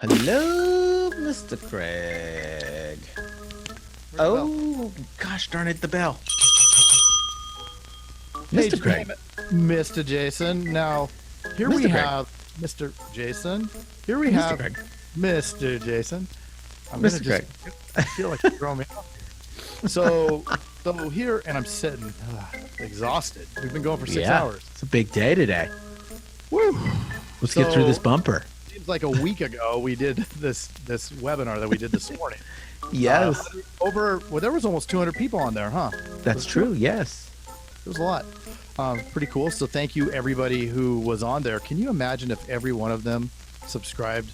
Hello, Mr. Craig. Oh, gosh darn it, the bell. Hey, Mr. Craig. Mr. Jason. Now, here Mr. we Craig. have Mr. Jason. Here we Mr. have Craig. Mr. Jason. I'm Mr. gonna Craig. I feel like you're throwing me off here. So here, and I'm sitting exhausted. We've been going for 6 hours. It's a big day today. Woo! Let's get through So- this bumper. Seems like a week ago we did this webinar that we did this morning. Yes, There was almost 200 people on there, huh? that's true. Yes. It was a lot. Pretty cool. So thank you everybody who was on there. Can you imagine if every one of them subscribed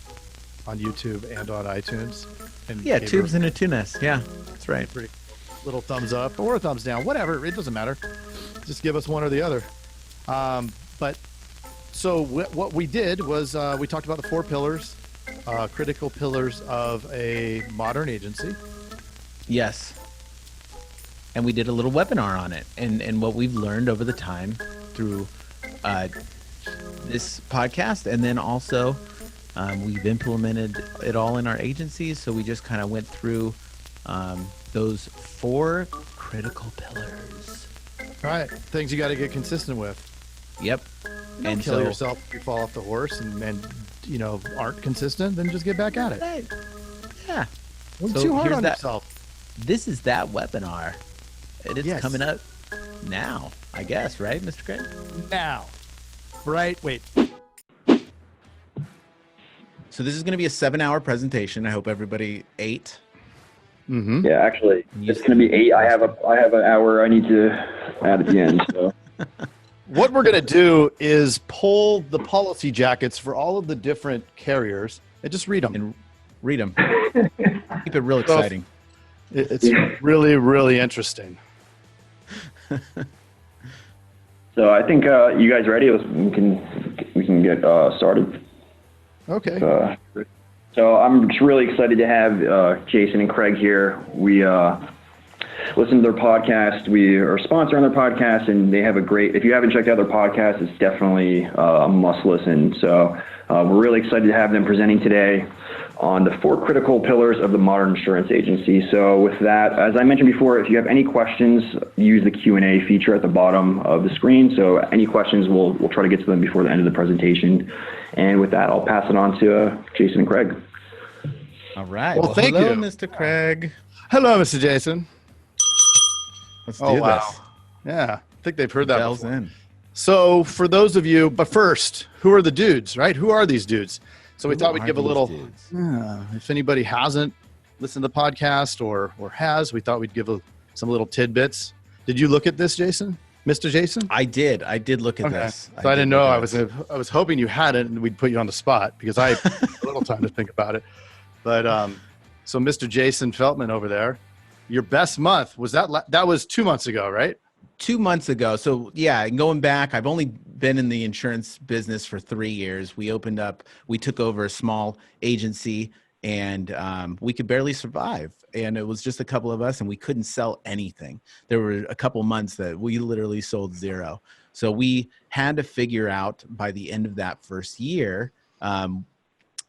on YouTube and on iTunes? And Yeah, gave tubes her in a tunas. Yeah, that's right. a pretty little thumbs up or a thumbs down, whatever. It doesn't matter. Just give us one or the other. So what we did was we talked about the 4 pillars, critical pillars of a modern agency. Yes. And we did a little webinar on it, and what we've learned over the time through this podcast, and then also we've implemented it all in our agencies. So we just kind of went through those 4 critical pillars. Right. Things you got to get consistent with. Yep. Don't And kill so- yourself if you fall off the horse and aren't consistent, then just get back at it. Hey, yeah. Don't be So too hard here's on that- yourself. This is that webinar. And it's Yes. coming up now, I guess, right, Mr. Craig? Now. Right? Wait. So this is going to be a 7-hour presentation. I hope everybody ate. Mm-hmm. Yeah, actually, You it's going to be 8. I have an hour I need to add at the end. So What we're going to do is pull the policy jackets for all of the different carriers and just read them. And read them. Keep it real exciting. It's really, really interesting. so I think you guys ready? We can get started. Okay. So I'm just really excited to have Jason and Craig here. We listen to their podcast. We are a sponsor on their podcast, and they have a great. If you haven't checked out their podcast, it's definitely a must listen. So we're really excited to have them presenting today on the 4 critical pillars of the modern insurance agency. So with that, as I mentioned before, if you have any questions, use the Q&A feature at the bottom of the screen. So any questions, we'll try to get to them before the end of the presentation. And with that, I'll pass it on to Jason and Craig. All right. Well, thank hello, you. Mr. Craig. Hello, Mr. Jason. Let's do Oh, this. wow. Yeah. I think they've heard that Bells before. in. So for those of you, but first, who are the dudes, right? Who are these dudes? So we thought we'd give a little, if anybody hasn't listened to the podcast or has, we thought we'd give some little tidbits. Did you look at this, Jason? Mr. Jason? I did look at this. So I didn't did know. look I at was this. I was hoping you hadn't, and we'd put you on the spot because I had a little time to think about it. But so Mr. Jason Feltman over there, your best month was that was 2 months ago, right? 2 months ago. So yeah, and going back, I've only been in the insurance business for 3 years. We took over a small agency, and we could barely survive. And it was just a couple of us, and we couldn't sell anything. There were a couple months that we literally sold 0. So we had to figure out by the end of that first year,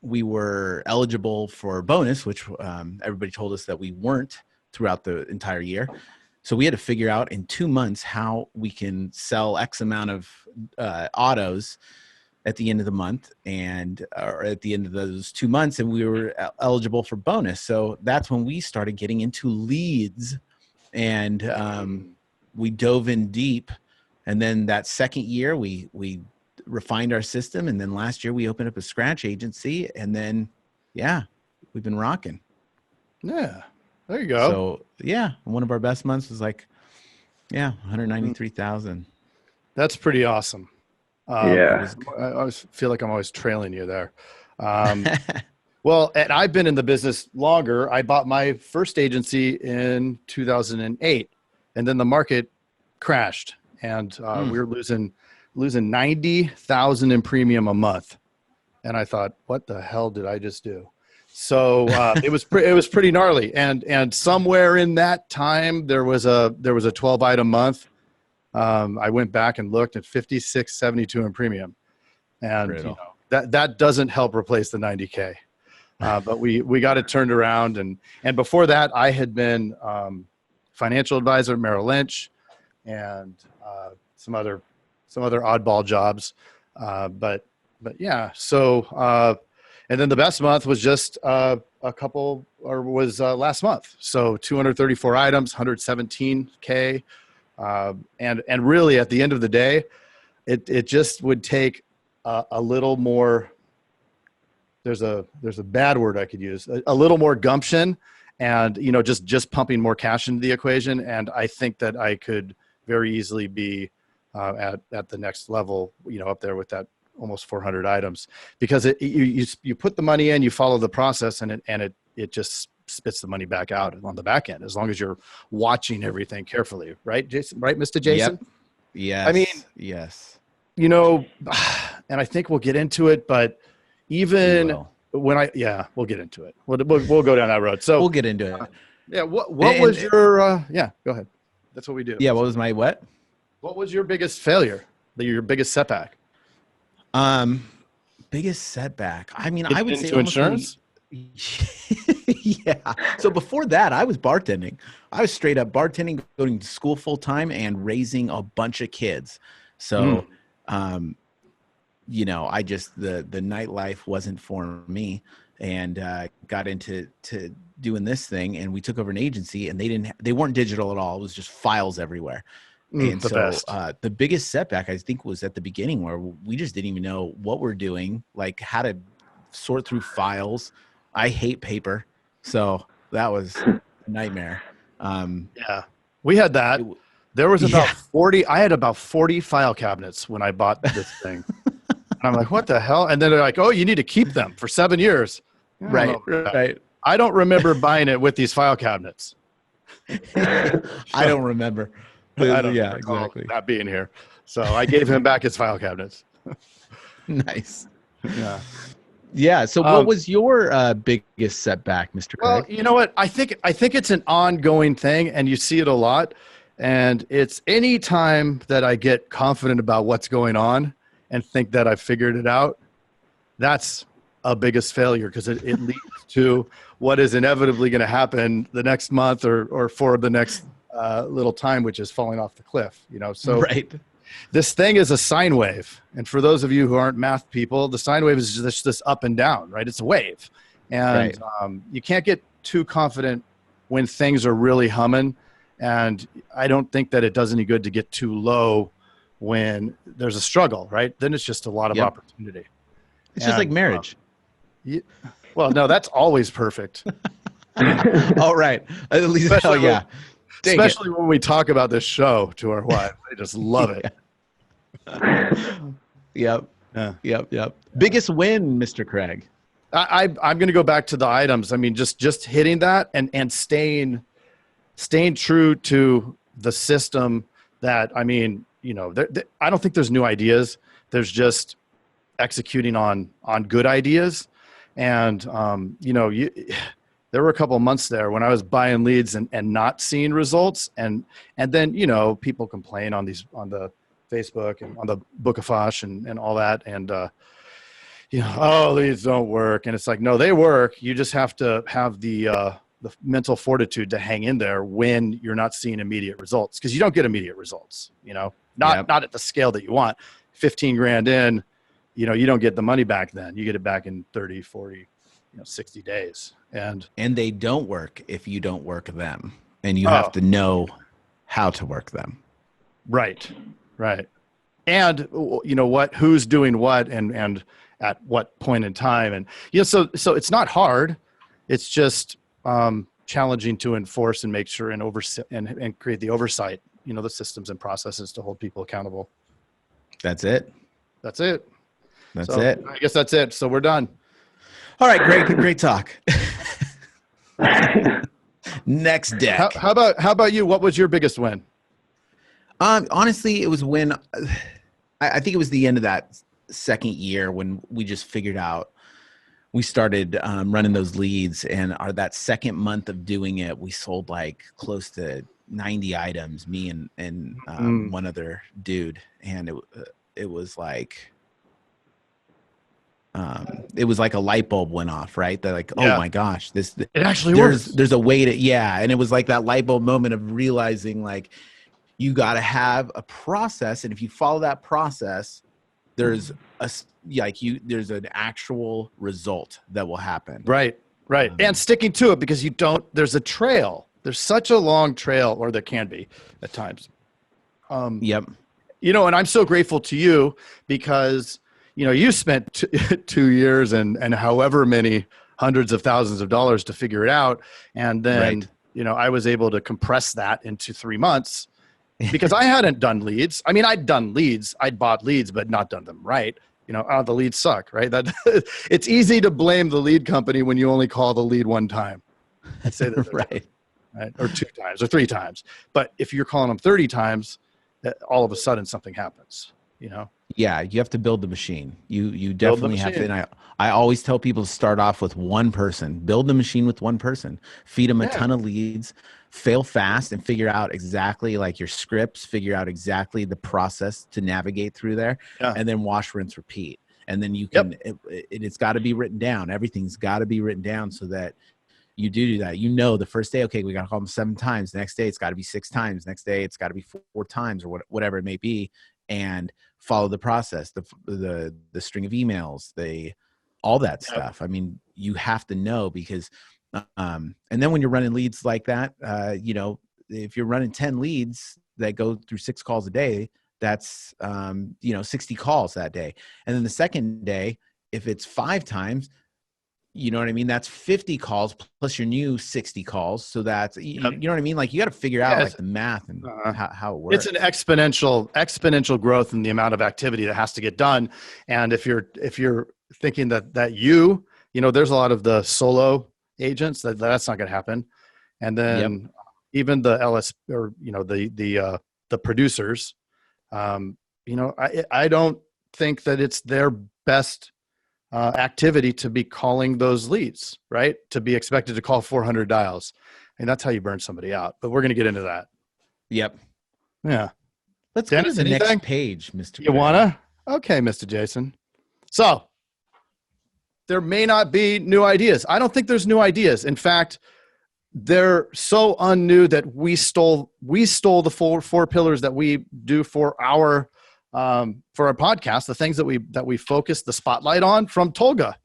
we were eligible for a bonus, which everybody told us that we weren't throughout the entire year. So we had to figure out in 2 months how we can sell X amount of autos at the end of the month or at the end of those 2 months, and we were eligible for bonus. So that's when we started getting into leads, and we dove in deep. And then that second year, we refined our system, and then last year we opened up a scratch agency, and then we've been rocking. Yeah. There you go. So yeah, one of our best months was 193,000. That's pretty awesome. Yeah. I always feel like I'm always trailing you there. Well, and I've been in the business longer. I bought my first agency in 2008, and then the market crashed, and we were losing 90,000 in premium a month. And I thought, what the hell did I just do? So it was pretty gnarly. And somewhere in that time, there was a 12 item month. I went back and looked at 56.72 in premium, and that doesn't help replace the 90K. But we got it turned around. And before that, I had been financial advisor at Merrill Lynch and some other oddball jobs. But yeah, so, and then the best month was just last month. So 234 items, 117K. And really at the end of the day, it just would take a little more, there's a bad word I could use, a little more gumption and, just pumping more cash into the equation. And I think that I could very easily be at the next level, up there with that almost 400 items, because you put the money in, you follow the process, and it just spits the money back out on the back end, as long as you're watching everything carefully. Right, Jason? Right, Mr. Jason? Yep. Yes. I mean, yes. And I think we'll get into it, but even when we'll get into it. We'll go down that road. So we'll get into it. Yeah. What was your, go ahead. That's what we do. Yeah. What was my what? What was your biggest failure? Your biggest setback? Biggest setback. I mean, I would say into insurance. Yeah. So before that, I was bartending. I was straight up bartending, going to school full time and raising a bunch of kids. So, I just, the nightlife wasn't for me, and got into doing this thing, and we took over an agency, and they weren't digital at all. It was just files everywhere. And so the biggest setback, I think, was at the beginning, where we just didn't even know what we're doing, like how to sort through files. I hate paper. So that was a nightmare. Yeah, we had that. There was about 40. I had about 40 file cabinets when I bought this thing. And I'm like, what the hell? And then they're like, oh, you need to keep them for 7 years. Right. I don't remember buying it with these file cabinets. I don't remember. I don't exactly. Not being here. So I gave him back his file cabinets. Nice. Yeah. Yeah. So what was your biggest setback, Mr. Craig? Well, you know what? I think it's an ongoing thing, and you see it a lot. And it's any time that I get confident about what's going on and think that I've figured it out, that's a biggest failure, because it leads to what is inevitably going to happen the next month or for the next little time, which is falling off the cliff. So right. This thing is a sine wave. And for those of you who aren't math people, the sine wave is just this up and down, right? It's a wave. And you can't get too confident when things are really humming. And I don't think that it does any good to get too low when there's a struggle, right? Then it's just a lot of opportunity. It's just like marriage. Well, no, that's always perfect. All right. At least, especially when we talk about this show to our wives. They just love it. Yep. Biggest win, Mr. Craig? I'm going to go back to the items. I mean, just hitting that and staying true to the system that, I mean, I don't think there's new ideas. There's just executing on good ideas. And, there were a couple of months there when I was buying leads and not seeing results. And then, people complain on the Facebook and on the Bookafosh and all that. And, oh, leads don't work. And it's like, no, they work. You just have to have the mental fortitude to hang in there when you're not seeing immediate results, because you don't get immediate results, not at the scale that you want. 15 grand in, you don't get the money back then. You get it back in 30, 40, 60 days. And they don't work if you don't work them, and you have to know how to work them. Right. And who's doing what and at what point in time. And, so it's not hard. It's just challenging to enforce and make sure and create the oversight, the systems and processes to hold people accountable. That's it. That's it. I guess that's it. So we're done. All right, great talk. Next deck. How about you? What was your biggest win? Honestly, it was when I think it was the end of that second year when we just figured out, we started running those leads, and that second month of doing it, we sold like close to 90 items, me and, 1 other dude. And it was like, it was like a light bulb went off, right? They're like, oh Yeah. my gosh, It actually works. there's a way to, yeah. And it was like that light bulb moment of realizing like, you got to have a process. And if you follow that process, there's there's an actual result that will happen. Right. And sticking to it, because there's a trail. There's such a long trail, or there can be at times. Yep. And I'm so grateful to you because, you spent 2 years and however many hundreds of thousands of dollars to figure it out. And then, I was able to compress that into 3 months because I hadn't done leads. I mean, I'd done leads, I'd bought leads, but not done them right. The leads suck, right? That it's easy to blame the lead company when you only call the lead one time. I'd say that right. Or 2 times or 3 times. But if you're calling them 30 times, all of a sudden something happens, Yeah, you have to build the machine. You definitely have to. And I always tell people to start off with one person. Build the machine with one person. Feed them a ton of leads. Fail fast and figure out exactly like your scripts. Figure out exactly the process to navigate through there, and then wash, rinse, repeat. And then you can. It's got to be written down. Everything's got to be written down so that you do that. The first day, okay, we got to call them 7 times. The next day, it's got to be 6 times. Next day, it's got to be 4 times, or whatever it may be. And follow the process, the string of emails, all that stuff. I mean, you have to know because, and then when you're running leads like that, if you're running 10 leads that go through 6 calls a day, that's, 60 calls that day. And then the second day, if it's 5 times, you know what I mean? That's 50 calls plus your new 60 calls. So that's, you know what I mean? Like you got to figure out like the math and how it works. It's an exponential growth in the amount of activity that has to get done. And if you're thinking that there's a lot of the solo agents that's not going to happen. And then even the LS or, the producers, I don't think that it's their best activity to be calling those leads, right? To be expected to call 400 dials. And that's how you burn somebody out. But we're going to get into that. Yep. Yeah. Let's go to the next page, Mr. You want to? Okay, Mr. Jason. So there may not be new ideas. I don't think there's new ideas. In fact, they're so unnew that we stole the four pillars that we do for our podcast, the things that we focus the spotlight on from Tolga,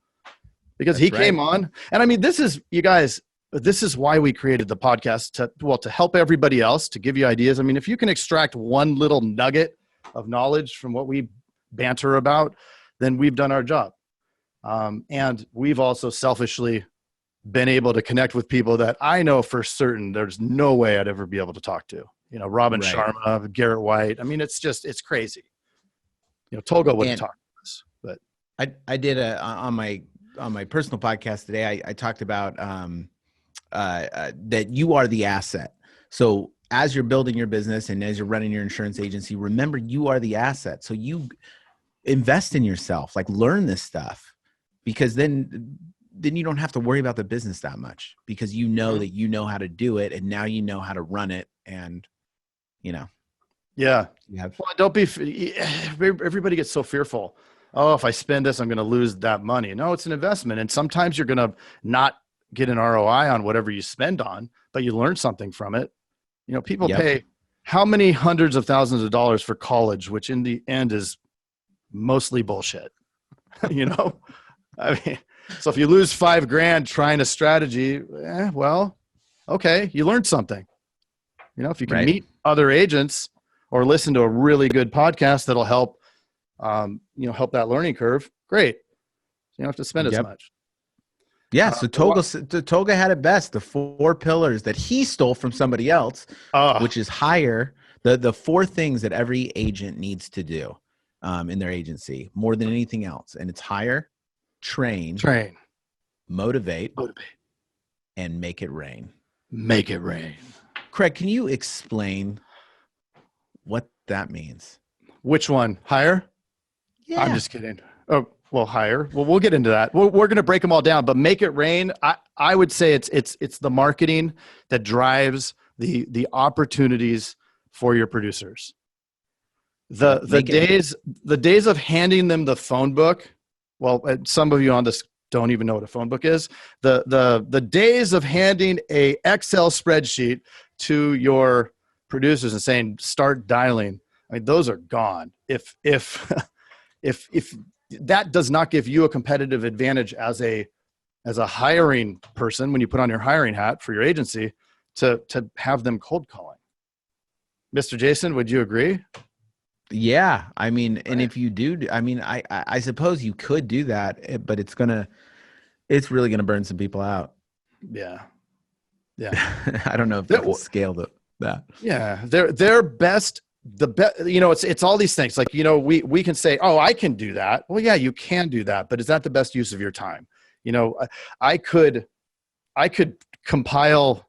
because he came on. And I mean, this is why we created the podcast to help everybody else, to give you ideas. I mean, if you can extract one little nugget of knowledge from what we banter about, then we've done our job. And we've also selfishly been able to connect with people that I know for certain there's no way I'd ever be able to talk to. Robin Sharma, Garrett White. I mean, it's crazy. Tolga wouldn't talk to us, but I did on my personal podcast today. I talked about that you are the asset. So as you're building your business and as you're running your insurance agency, remember you are the asset. So you invest in yourself, like learn this stuff, because then you don't have to worry about the business that much, because you know that you know how to do it, and now you know how to run it, and Yeah. Well, don't be. Everybody gets so fearful. Oh, if I spend this, I'm going to lose that money. No, it's an investment, and sometimes you're going to not get an ROI on whatever you spend on, but you learn something from it. People pay how many hundreds of thousands of dollars for college, which in the end is mostly bullshit. I mean, so if you lose $5,000 trying a strategy, well, okay, you learned something. If you can meet other agents or listen to a really good podcast that'll help, help that learning curve, great. You don't have to spend as much. Yeah. So Tolga had it best. The 4 pillars that he stole from somebody else, which is hire. The 4 things that every agent needs to do in their agency more than anything else. And it's hire, train, motivate, and make it rain. Make it rain. Craig, can you explain what that means? Which one? Hire? Yeah. I'm just kidding. Oh, well, hire. Well, we'll get into that. We're going to break them all down, but make it rain. I would say it's the marketing that drives the opportunities for your producers. The days of handing them the phone book well, some of you on this don't even know what a phone book is. The days of handing a Excel spreadsheet to your producers and saying, start dialing, I mean, those are gone. If that does not give you a competitive advantage as a hiring person, when you put on your hiring hat for your agency, to have them cold calling. Mr. Jason, would you agree? Yeah. I mean, and if you do, I mean, I suppose you could do that, but it's really going to burn some people out. Yeah. Yeah. I don't know if they can scale that. Yeah. They're best. It's all these things like, we can say, oh, I can do that. Well, yeah, you can do that, but is that the best use of your time? I could compile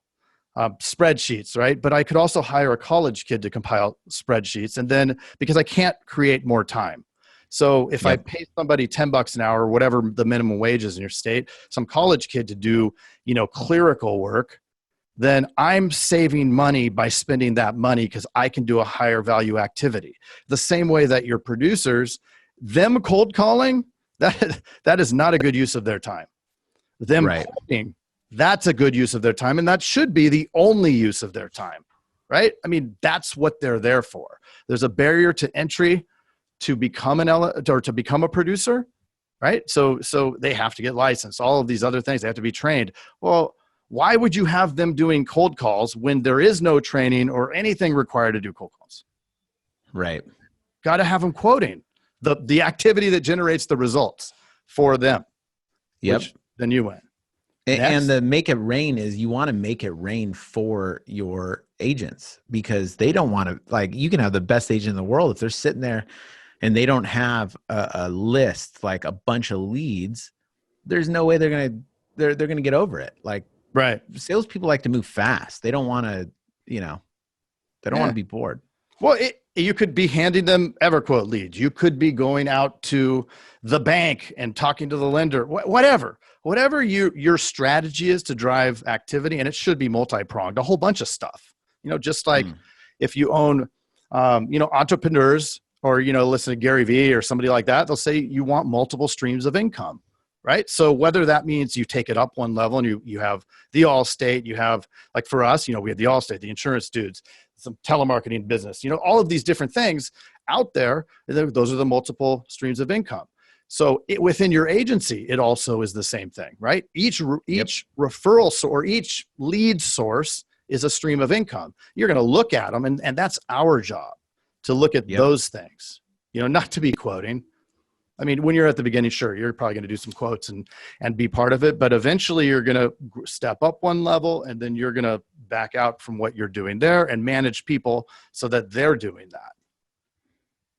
spreadsheets, right? But I could also hire a college kid to compile spreadsheets. And then because I can't create more time. So if I pay somebody $10 an hour, or whatever the minimum wage is in your state, some college kid to do, clerical work, then I'm saving money by spending that money because I can do a higher value activity. The same way that your producers, them cold calling, that is not a good use of their time. Them quoting, that's a good use of their time, and that should be the only use of their time, right? I mean, that's what they're there for. There's a barrier to entry to become to become a producer, right? So they have to get licensed, all of these other things, they have to be trained. Well, why would you have them doing cold calls when there is no training or anything required to do cold calls? Right. Got to have them quoting the activity that generates the results for them. Yep. Then you win. And the make it rain is you want to make it rain for your agents, because they don't want to, like, you can have the best agent in the world. If they're sitting there and they don't have a list, like a bunch of leads, there's no way they're going to get over it. Like, right. Salespeople like to move fast. They don't want to, they don't want to be bored. Well, you could be handing them Everquote leads. You could be going out to the bank and talking to the lender, whatever your strategy is to drive activity. And it should be multi-pronged, a whole bunch of stuff, just like if you own, entrepreneurs or, listen to Gary Vee or somebody like that, they'll say you want multiple streams of income, right? So whether that means you take it up one level and you have the Allstate, you have, like for us, we have the Allstate, the insurance dudes, some telemarketing business, all of these different things out there. Those are the multiple streams of income. So within your agency, it also is the same thing, right? Each referral or each lead source is a stream of income. You're going to look at them, and that's our job to look at those things, not to be quoting. I mean, when you're at the beginning, sure, you're probably going to do some quotes and be part of it, but eventually you're going to step up one level, and then you're going to back out from what you're doing there and manage people so that they're doing that.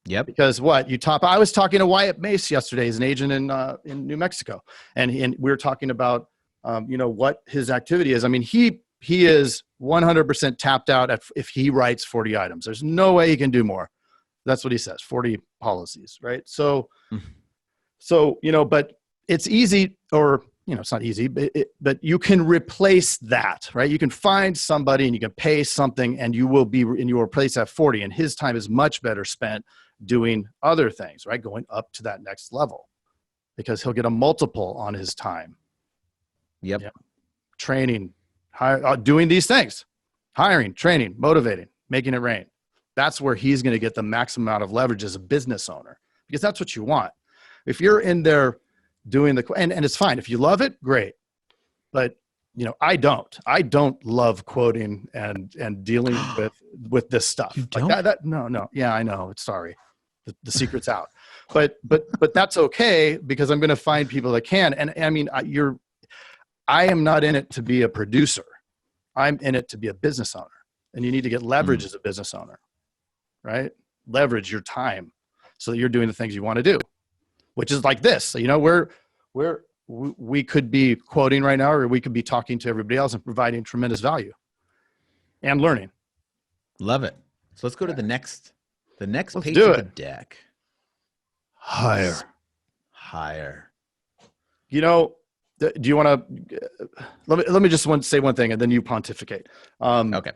Yep. Because I was talking to Wyatt Mace yesterday. He's an agent in New Mexico, and we were talking about what his activity is. I mean, he is 100% tapped out if he writes 40 items. There's no way he can do more. That's what he says, 40 policies, right? So, but it's easy, or, it's not easy, but you can replace that, right? You can find somebody and you can pay something, and you will replace that 40, and his time is much better spent doing other things, right? Going up to that next level, because he'll get a multiple on his time. Yep. Training, doing these things, hiring, training, motivating, making it rain. That's where he's going to get the maximum amount of leverage as a business owner, because that's what you want. If you're in there doing and it's fine. If you love it, great. But I don't love quoting and dealing with this stuff. You don't? Like that. No. Yeah, I know. Sorry. The secret's out, but that's okay, because I'm going to find people that can. And I mean, I am not in it to be a producer. I'm in it to be a business owner, and you need to get leverage as a business owner, right? Leverage your time so that you're doing the things you want to do, which is like this. So, we could be quoting right now, or we could be talking to everybody else and providing tremendous value and learning. Love it. So let's go to the next Let's page do of the it. deck. Hire. Do you want to, let me just say one thing, and then you pontificate. Okay.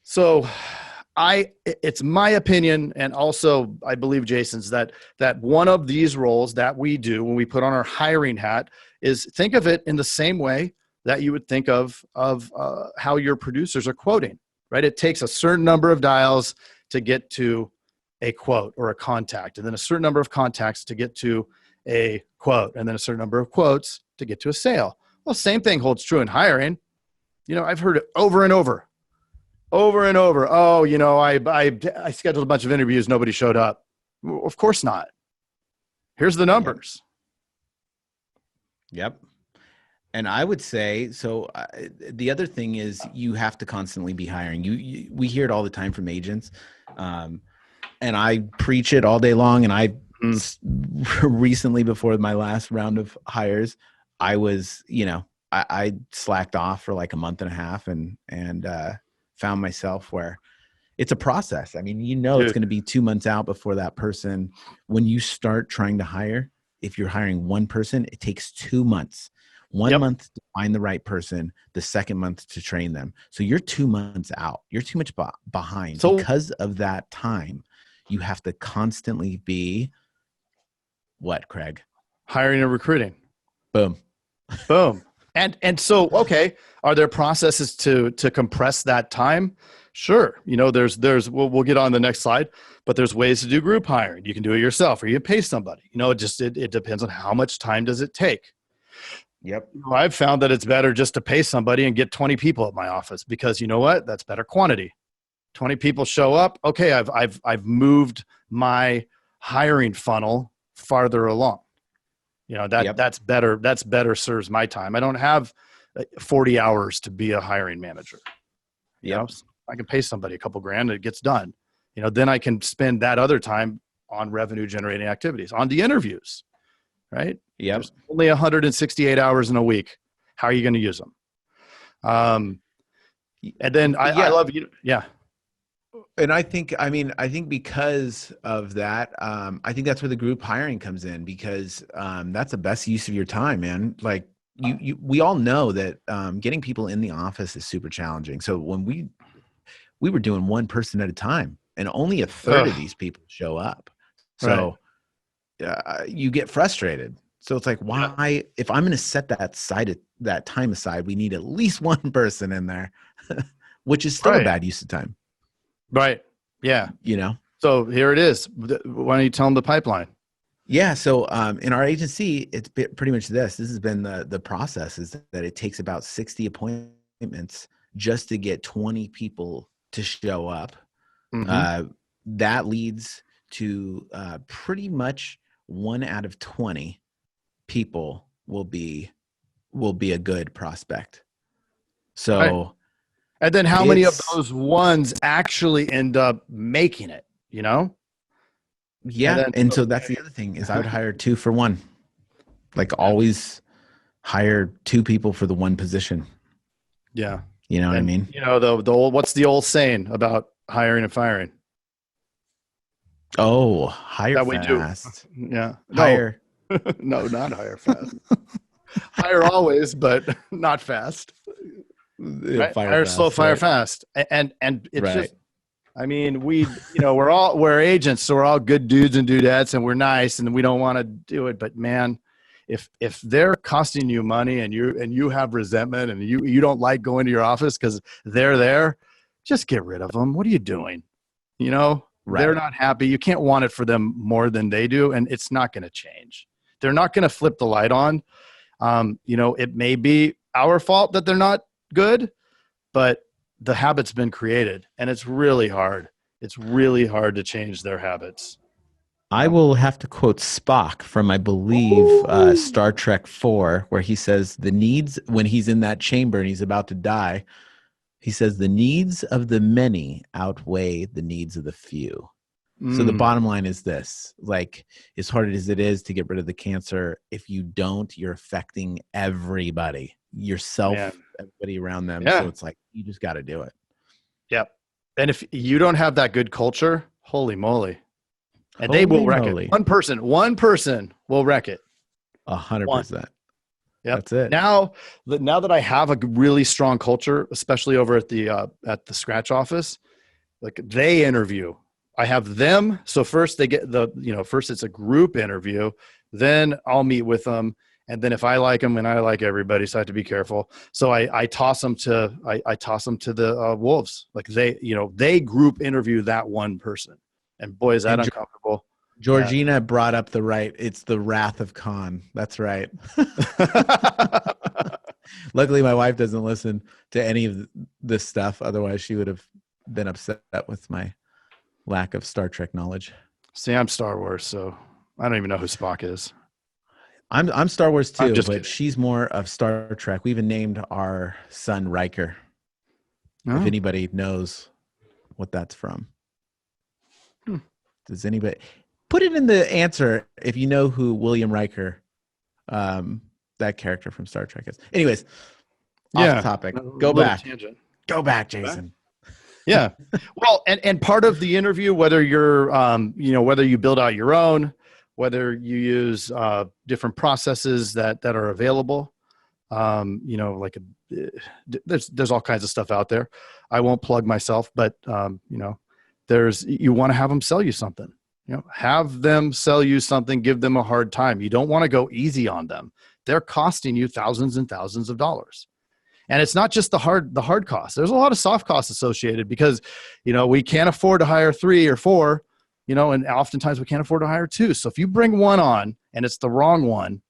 So it's my opinion, and also I believe Jason's, that one of these roles that we do when we put on our hiring hat is think of it in the same way that you would think of how your producers are quoting, right? It takes a certain number of dials to get to a quote or a contact, and then a certain number of contacts to get to a quote, and then a certain number of quotes to get to a sale. Well, same thing holds true in hiring. I've heard it over and over. Oh, I scheduled a bunch of interviews. Nobody showed up. Well, of course not. Here's the numbers. Yep. And I would say, so the other thing is you have to constantly be hiring. We hear it all the time from agents. And I preach it all day long. And recently, before my last round of hires, I was, I slacked off for like a month and a half and found myself where it's a process. I mean, it's going to be 2 months out before that person, when you start trying to hire, if you're hiring one person, it takes 2 months. One month to find the right person, the second month to train them. So you're 2 months out. You're too much behind. So because of that time, you have to constantly be what, Craig? Hiring and recruiting. Boom. And so, okay, are there processes to compress that time? Sure. We'll get on the next slide, but there's ways to do group hiring. You can do it yourself or you pay somebody. It depends on how much time does it take. Yep. I've found that it's better just to pay somebody and get 20 people at my office, because you know what? That's better quantity. 20 people show up. Okay. I've moved my hiring funnel farther along. That's better. That's better serves my time. I don't have 40 hours to be a hiring manager. I can pay somebody a couple grand and it gets done. Then I can spend that other time on revenue generating activities, on the interviews, right? Yep. There's only 168 hours in a week. How are you going to use them? And then I love you. Yeah. And I think because of that, I think that's where the group hiring comes in, because that's the best use of your time, man. Like we all know that getting people in the office is super challenging. So when we were doing one person at a time, and only a third of these people show up. So you get frustrated. So it's like, why, if I'm going to set that time aside, we need at least one person in there, which is still a bad use of time. Right. Yeah. So here it is. Why don't you tell them the pipeline? Yeah. So in our agency, it's pretty much this. This has been the process, is that it takes about 60 appointments just to get 20 people to show up. Mm-hmm. That leads to pretty much 1 out of 20 people will be a good prospect. So. Right. And then how many of those ones actually end up making it, Yeah. And so that's the other thing, is I would hire 2 for 1. Like always hire 2 people for the one position. Yeah. You know what I mean? The old, what's the old saying about hiring and firing? Oh, hire that fast. We do. Yeah. Hire. No, not hire fast. Hire always, but not fast. Right? Fire slow, fire fast. And it's just, I mean, we're agents, so we're all good dudes and dudettes, and we're nice, and we don't want to do it. But man, if they're costing you money and you have resentment and you don't like going to your office because they're there, just get rid of them. What are you doing? They're not happy. You can't want it for them more than they do, and it's not going to change. They're not going to flip the light on. It may be our fault that they're not good, but the habit's been created, and it's really hard. It's really hard to change their habits. I will have to quote Spock from, I believe, Star Trek 4, where he says the needs, when he's in that chamber and he's about to die, he says the needs of the many outweigh the needs of the few. So the bottom line is this, like, as hard as it is to get rid of the cancer, if you don't, you're affecting everybody, yourself, everybody around them. So it's like, you just got to do it. Yep. And if you don't have that good culture, holy moly. And they will wreck it. One person will wreck it. 100%. Yep. That's it. Now that I have a really strong culture, especially over at the Scratch office, like they interview. I have them. So first they get first it's a group interview. Then I'll meet with them. And then if I like them, and I like everybody, so I have to be careful. So I toss them to the wolves. Like they group interview that one person. And boy, is that uncomfortable. Georgina brought up it's the wrath of Khan. That's right. Luckily, my wife doesn't listen to any of this stuff. Otherwise, she would have been upset with my lack of Star Trek knowledge. See, I'm Star Wars, so I don't even know who Spock is. I'm Star Wars too, but kidding. she's more of Star Trek. We even named our son Riker. Oh. If anybody knows what that's from. Does anybody put it in the answer if you know who William Riker, that character from Star Trek is? Anyways, off topic. Go back. Tangent. Go back, Jason. Yeah. Well, and part of the interview, whether you're, whether you build out your own, whether you use different processes that are available, there's all kinds of stuff out there. I won't plug myself, but you want to have them sell you something. Have them sell you something. Give them a hard time. You don't want to go easy on them. They're costing you thousands and thousands of dollars. And it's not just the hard costs. There's a lot of soft costs associated because, we can't afford to hire 3 or 4, and oftentimes we can't afford to hire 2. So if you bring one on and it's the wrong one,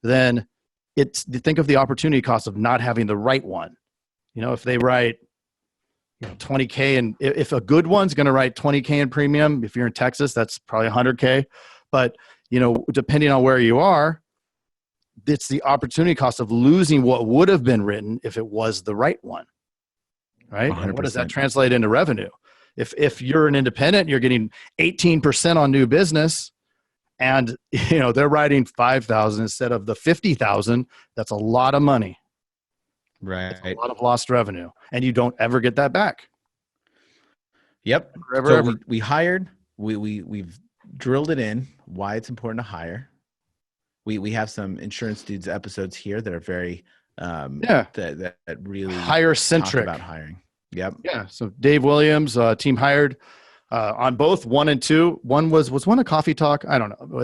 then think of the opportunity cost of not having the right one. If they write, $20K, and if a good one's going to write $20K in premium, if you're in Texas, that's probably $100K. But, depending on where you are, it's the opportunity cost of losing what would have been written if it was the right one, right? And what does that translate into revenue? If you're an independent, you're getting 18% on new business, and they're writing 5,000 instead of the 50,000. That's a lot of money, right? That's a lot of lost revenue, and you don't ever get that back. Yep. We hired. We've drilled it in why it's important to hire. We have some Insurance Dudes episodes here that are very that really hire centric about hiring. Yep. Yeah. So Dave Williams, team hired on both 1 and 2. One was one a coffee talk. I don't know.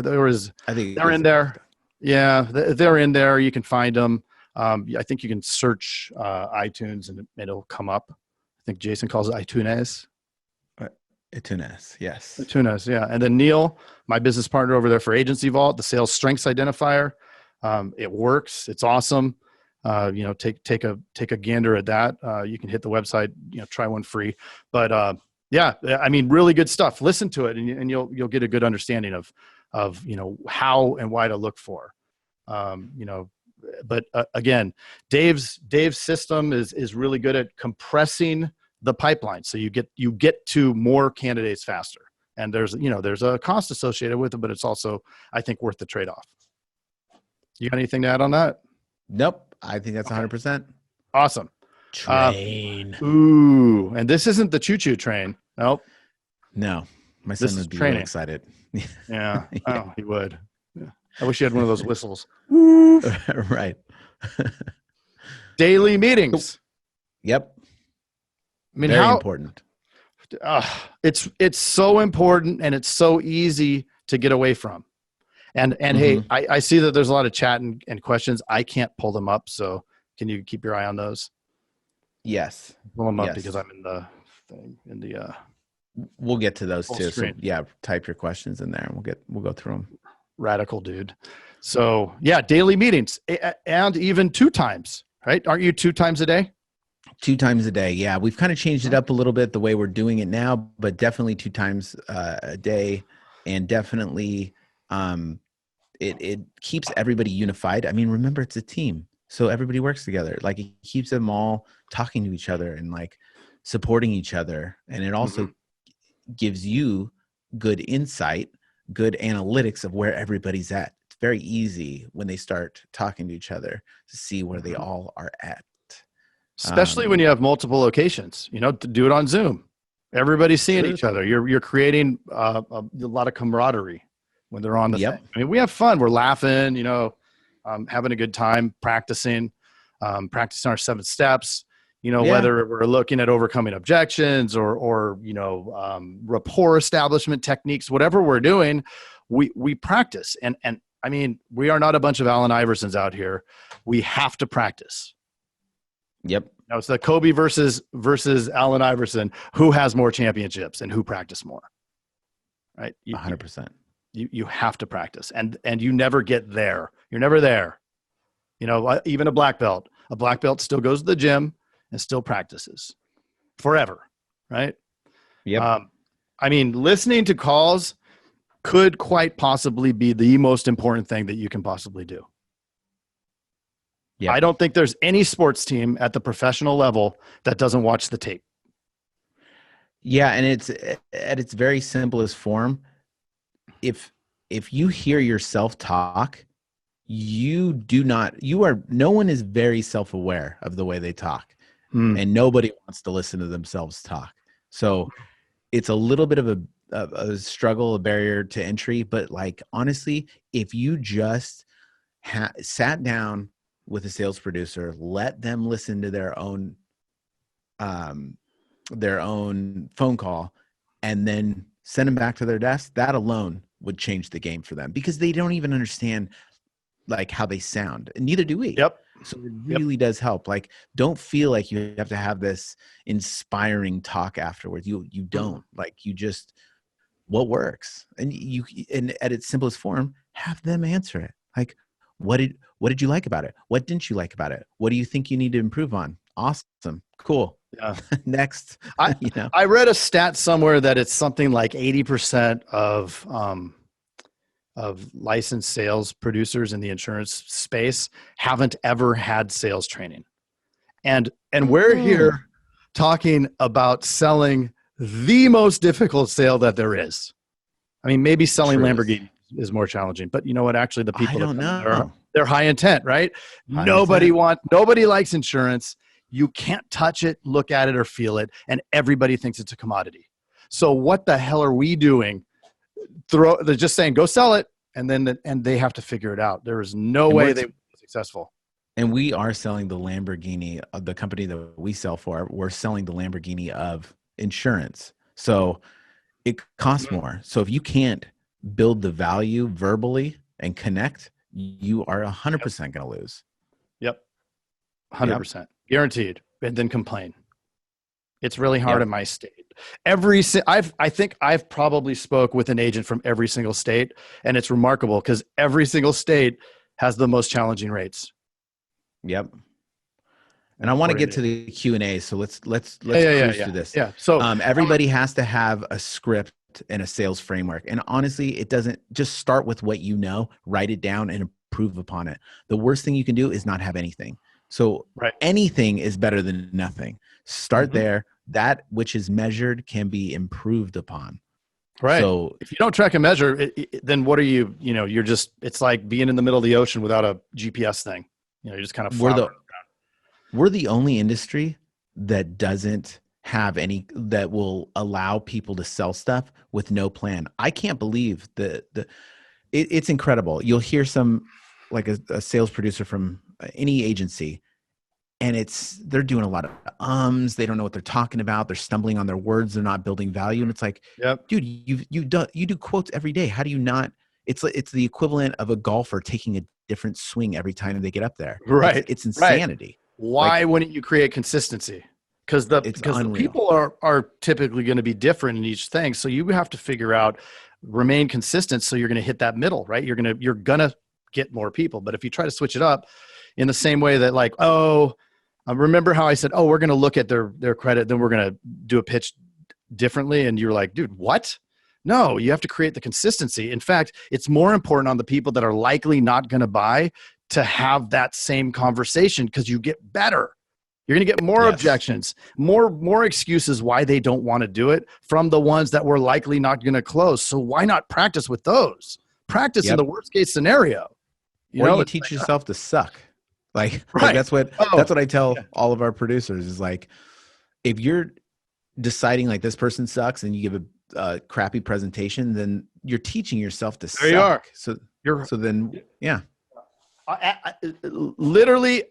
I think they're in there. Yeah, they're in there. You can find them. I think you can search iTunes and it'll come up. I think Jason calls it iTunes. iTunes, yes. iTunes, yeah. And then Neil, my business partner over there for Agency Vault, the sales strengths identifier. It works. It's awesome. Take a gander at that. You can hit the website, try one free. But really good stuff. Listen to it, and you'll get a good understanding of how and why to look for. But again, Dave's system is really good at compressing the pipeline, so you get to more candidates faster. And there's a cost associated with it, but it's also, I think, worth the trade-off. You got anything to add on that? Nope. I think that's 100%. Awesome. Train. And this isn't the choo-choo train. Nope. No. My son would be really excited. Yeah. Oh, he would. Yeah. I wish you had one of those whistles. Right. Daily meetings. Yep. I mean, very important. It's so important, and it's so easy to get away from. And hey, I see that there's a lot of chat and questions. I can't pull them up, so can you keep your eye on those? Yes. Pull them up because I'm in the thing We'll get to those too. Screen. So yeah, type your questions in there, and we'll go through them. Radical dude. So yeah, daily meetings, and even 2 times, right? Aren't you 2 times a day? 2 times a day. Yeah. We've kind of changed it up a little bit the way we're doing it now, but definitely 2 times a day. And definitely it keeps everybody unified. I mean, remember, it's a team, so everybody works together. Like, it keeps them all talking to each other and like supporting each other. And it also gives you good insight, good analytics of where everybody's at. It's very easy when they start talking to each other to see where they all are at. Especially when you have multiple locations, to do it on Zoom. Everybody's seeing each other. You're creating a lot of camaraderie when they're on the thing. I mean, we have fun. We're laughing, having a good time, practicing our 7 steps. Yeah. whether we're looking at overcoming objections or rapport establishment techniques, whatever we're doing, we practice. And I mean, we are not a bunch of Allen Iversons out here. We have to practice. Yep. Now it's the Kobe versus Allen Iverson. Who has more championships and who practice more? Right. 100%. You have to practice, and you never get there. You're never there. Even a black belt still goes to the gym and still practices forever. Right. Yep. I mean, listening to calls could quite possibly be the most important thing that you can possibly do. Yep. I don't think there's any sports team at the professional level that doesn't watch the tape. Yeah. And it's at its very simplest form. If you hear yourself talk, no one is very self-aware of the way they talk, and nobody wants to listen to themselves talk. So it's a little bit of a struggle, a barrier to entry. But like, honestly, if you just sat down with a sales producer, let them listen to their own phone call, and then send them back to their desk, that alone would change the game for them, because they don't even understand like how they sound, and neither do we. Yep. So it really does help. Like, don't feel like you have to have this inspiring talk afterwards. You don't. Like, you just, what works, and at its simplest form, have them answer it. Like, what did you like about it? What didn't you like about it? What do you think you need to improve on? Awesome. Cool. Yeah. Next. I read a stat somewhere that it's something like 80% of licensed sales producers in the insurance space haven't ever had sales training. And we're here talking about selling the most difficult sale that there is. I mean, maybe selling Lamborghini is more challenging, but you know what? Actually, the people they're high intent, right? Nobody likes insurance. You can't touch it, look at it, or feel it, and everybody thinks it's a commodity. So what the hell are we doing? They're just saying, go sell it, and they have to figure it out. There is no way they would be successful. And we are selling the Lamborghini of the company that we sell for. We're selling the Lamborghini of insurance. So it costs more. So if you can't build the value verbally and connect, you are 100% going to lose. Yep. 100%. Guaranteed. And then complain. It's really hard in my state. I think I've probably spoke with an agent from every single state, and it's remarkable because every single state has the most challenging rates. Yep. And I want to get to the Q&A, so let's cruise through this. Yeah. So everybody has to have a script and a sales framework. And honestly, it doesn't just start with what you know, write it down and improve upon it. The worst thing you can do is not have anything. So anything is better than nothing. Start there. That which is measured can be improved upon. Right. So if you don't track and measure, then what are you, you're just, it's like being in the middle of the ocean without a GPS thing. You're just kind of we're the only industry that doesn't have any, that will allow people to sell stuff with no plan. I can't believe it's incredible. You'll hear some, like a sales producer from any agency, and they're doing a lot of they don't know what they're talking about. They're stumbling on their words. They're not building value. And it's like, dude, you do quotes every day. How do you not? It's the equivalent of a golfer taking a different swing every time they get up there. Right. It's insanity. Right. Why wouldn't you create consistency? Because the people are typically going to be different in each thing. So you have to figure out, remain consistent. So you're going to hit that middle, right? You're gonna get more people. But if you try to switch it up in the same way that remember how I said, we're going to look at their credit, then we're going to do a pitch differently. And you're like, dude, what? No, you have to create the consistency. In fact, it's more important on the people that are likely not going to buy to have that same conversation, because you get better. You're going to get more objections, more excuses why they don't want to do it from the ones that we're likely not going to close. So why not practice with those? Practice in the worst case scenario. You teach yourself to suck. Like that's what I tell all of our producers is, like, if you're deciding like this person sucks and you give a crappy presentation, then you're teaching yourself to suck. There you are. So then. Literally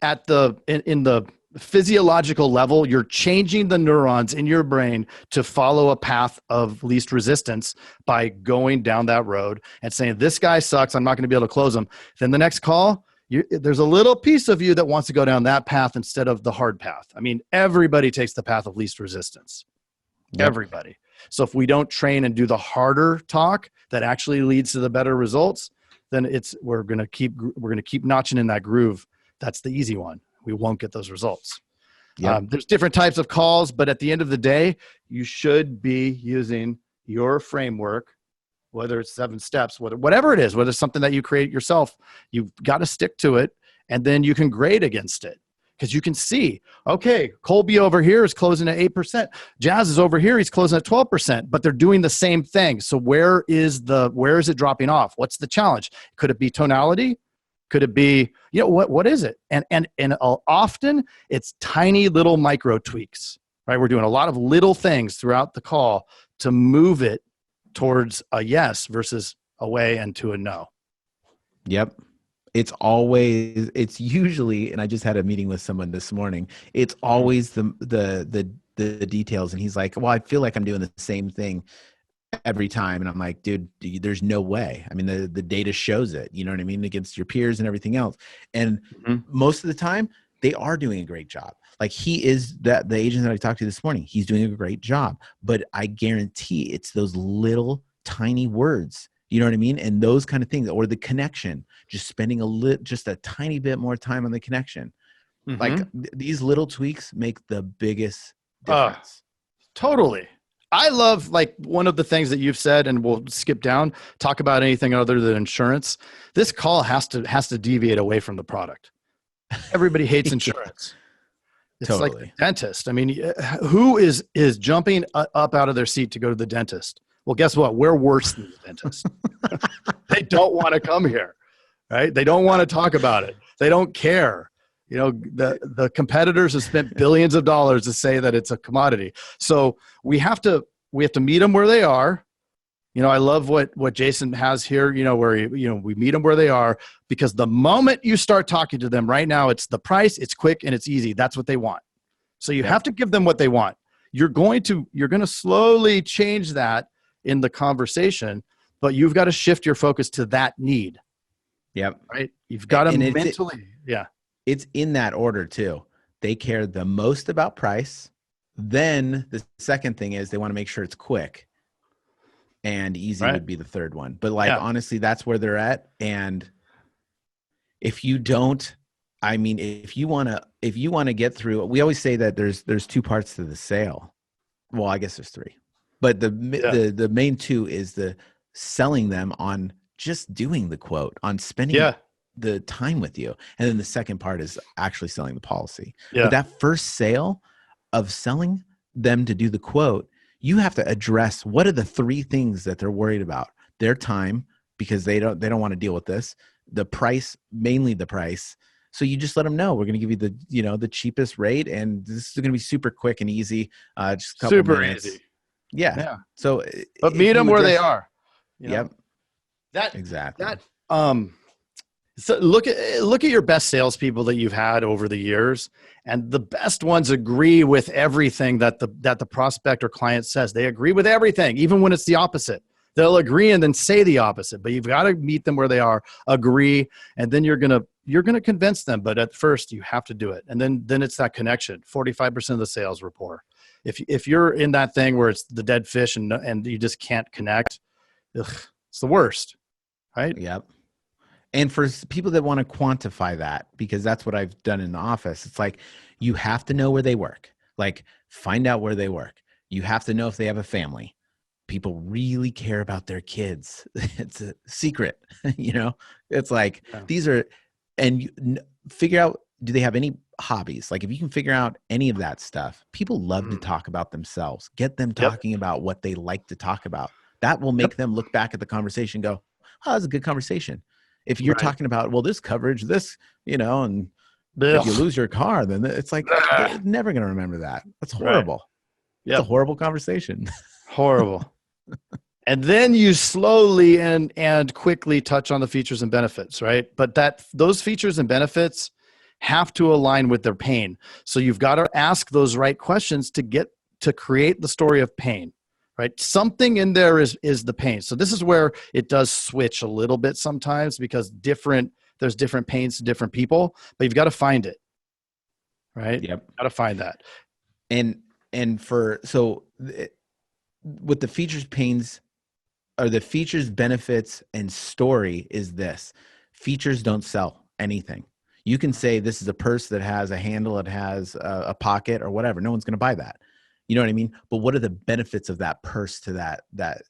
in the physiological level, you're changing the neurons in your brain to follow a path of least resistance by going down that road and saying, this guy sucks, I'm not going to be able to close him. Then the next call, there's a little piece of you that wants to go down that path instead of the hard path. I mean, everybody takes the path of least resistance. Yep. Everybody. So if we don't train and do the harder talk that actually leads to the better results, then we're going to keep notching in that groove. That's the easy one. We won't get those results. Yep. There's different types of calls, but at the end of the day, you should be using your framework, whether it's 7 steps, whatever it is, whether it's something that you create yourself, you've got to stick to it, and then you can grade against it. Because you can see, okay, Colby over here is closing at 8%. Jazz is over here, he's closing at 12%, but they're doing the same thing. So where is it dropping off? What's the challenge? Could it be tonality? Could it be, what is it? And often it's tiny little micro tweaks, right? We're doing a lot of little things throughout the call to move it towards a yes versus away and to a no. Yep. It's usually, and I just had a meeting with someone this morning, it's always the details. And he's like, well, I feel like I'm doing the same thing every time. And I'm like, dude, there's no way. I mean, the data shows it, you know what I mean? Against your peers and everything else. And most of the time they are doing a great job. Like the agent that I talked to this morning, he's doing a great job, but I guarantee it's those little tiny words, you know what I mean? And those kind of things, or the connection, just spending just a tiny bit more time on the connection. Like these little tweaks make the biggest difference. Totally. I love, like, one of the things that you've said, and we'll skip down, talk about anything other than insurance. This call has to deviate away from the product. Everybody hates insurance. It's totally like the dentist. I mean, who is jumping up out of their seat to go to the dentist? Well, guess what? We're worse than the dentist. They don't want to come here, right? They don't want to talk about it. They don't care. The competitors have spent billions of dollars to say that it's a commodity. So we have to meet them where they are. I love what Jason has here, where, we meet them where they are, because the moment you start talking to them right now, it's the price, it's quick, and it's easy. That's what they want. So you have to give them what they want. You're going to slowly change that in the conversation, but you've got to shift your focus to that need. Yep. Right. You've got to mentally. Yeah. It's in that order too. They care the most about price. Then the second thing is they want to make sure it's quick, and easy would be the third one. But honestly, that's where they're at. And if you don't, I mean, if you want to get through, we always say that there's 2 parts to the sale. Well, I guess there's 3, but the main 2 is the selling them on just doing the quote, on spending the time with you. And then the second part is actually selling the policy. But that first sale of selling them to do the quote, you have to address what are the 3 things that they're worried about. Their time, because they don't want to deal with this. The price, mainly the price. So you just let them know, we're going to give you the cheapest rate, and this is going to be super quick and easy. Just a couple minutes. Easy. Yeah. So, but meet them where they are. Yep. Exactly. So look at your best salespeople that you've had over the years, and the best ones agree with everything that the prospect or client says. They agree with everything, even when it's the opposite. They'll agree and then say the opposite. But you've got to meet them where they are, agree, and then you're gonna convince them. But at first, you have to do it, and then it's that connection. 45% of the sales rapport. If you're in that thing where it's the dead fish and you just can't connect, it's the worst, right? Yep. And for people that want to quantify that, because that's what I've done in the office, it's like you have to know where they work. Like, find out where they work. You have to know if they have a family. People really care about their kids. It's a secret, It's like these are, and you figure out, do they have any hobbies? Like, if you can figure out any of that stuff, people love to talk about themselves. Get them talking about what they like to talk about. That will make them look back at the conversation and go, oh, that was a good conversation. If you're talking about, well, this coverage, this, and if you lose your car, then it's like, they're never going to remember that. That's horrible. It's a horrible conversation. Horrible. And then you slowly and quickly touch on the features and benefits, right? But those features and benefits have to align with their pain. So you've got to ask those right questions to create the story of pain, right? Something in there is the pain. So this is where it does switch a little bit sometimes, because there's different pains to different people, but you've got to find it, right? Yep. Got to find that. With the features, pains, or the features, benefits, and story is this: features don't sell anything. You can say this is a purse that has a handle, it has a pocket or whatever. No one's going to buy that. You know what I mean? But what are the benefits of that purse to that,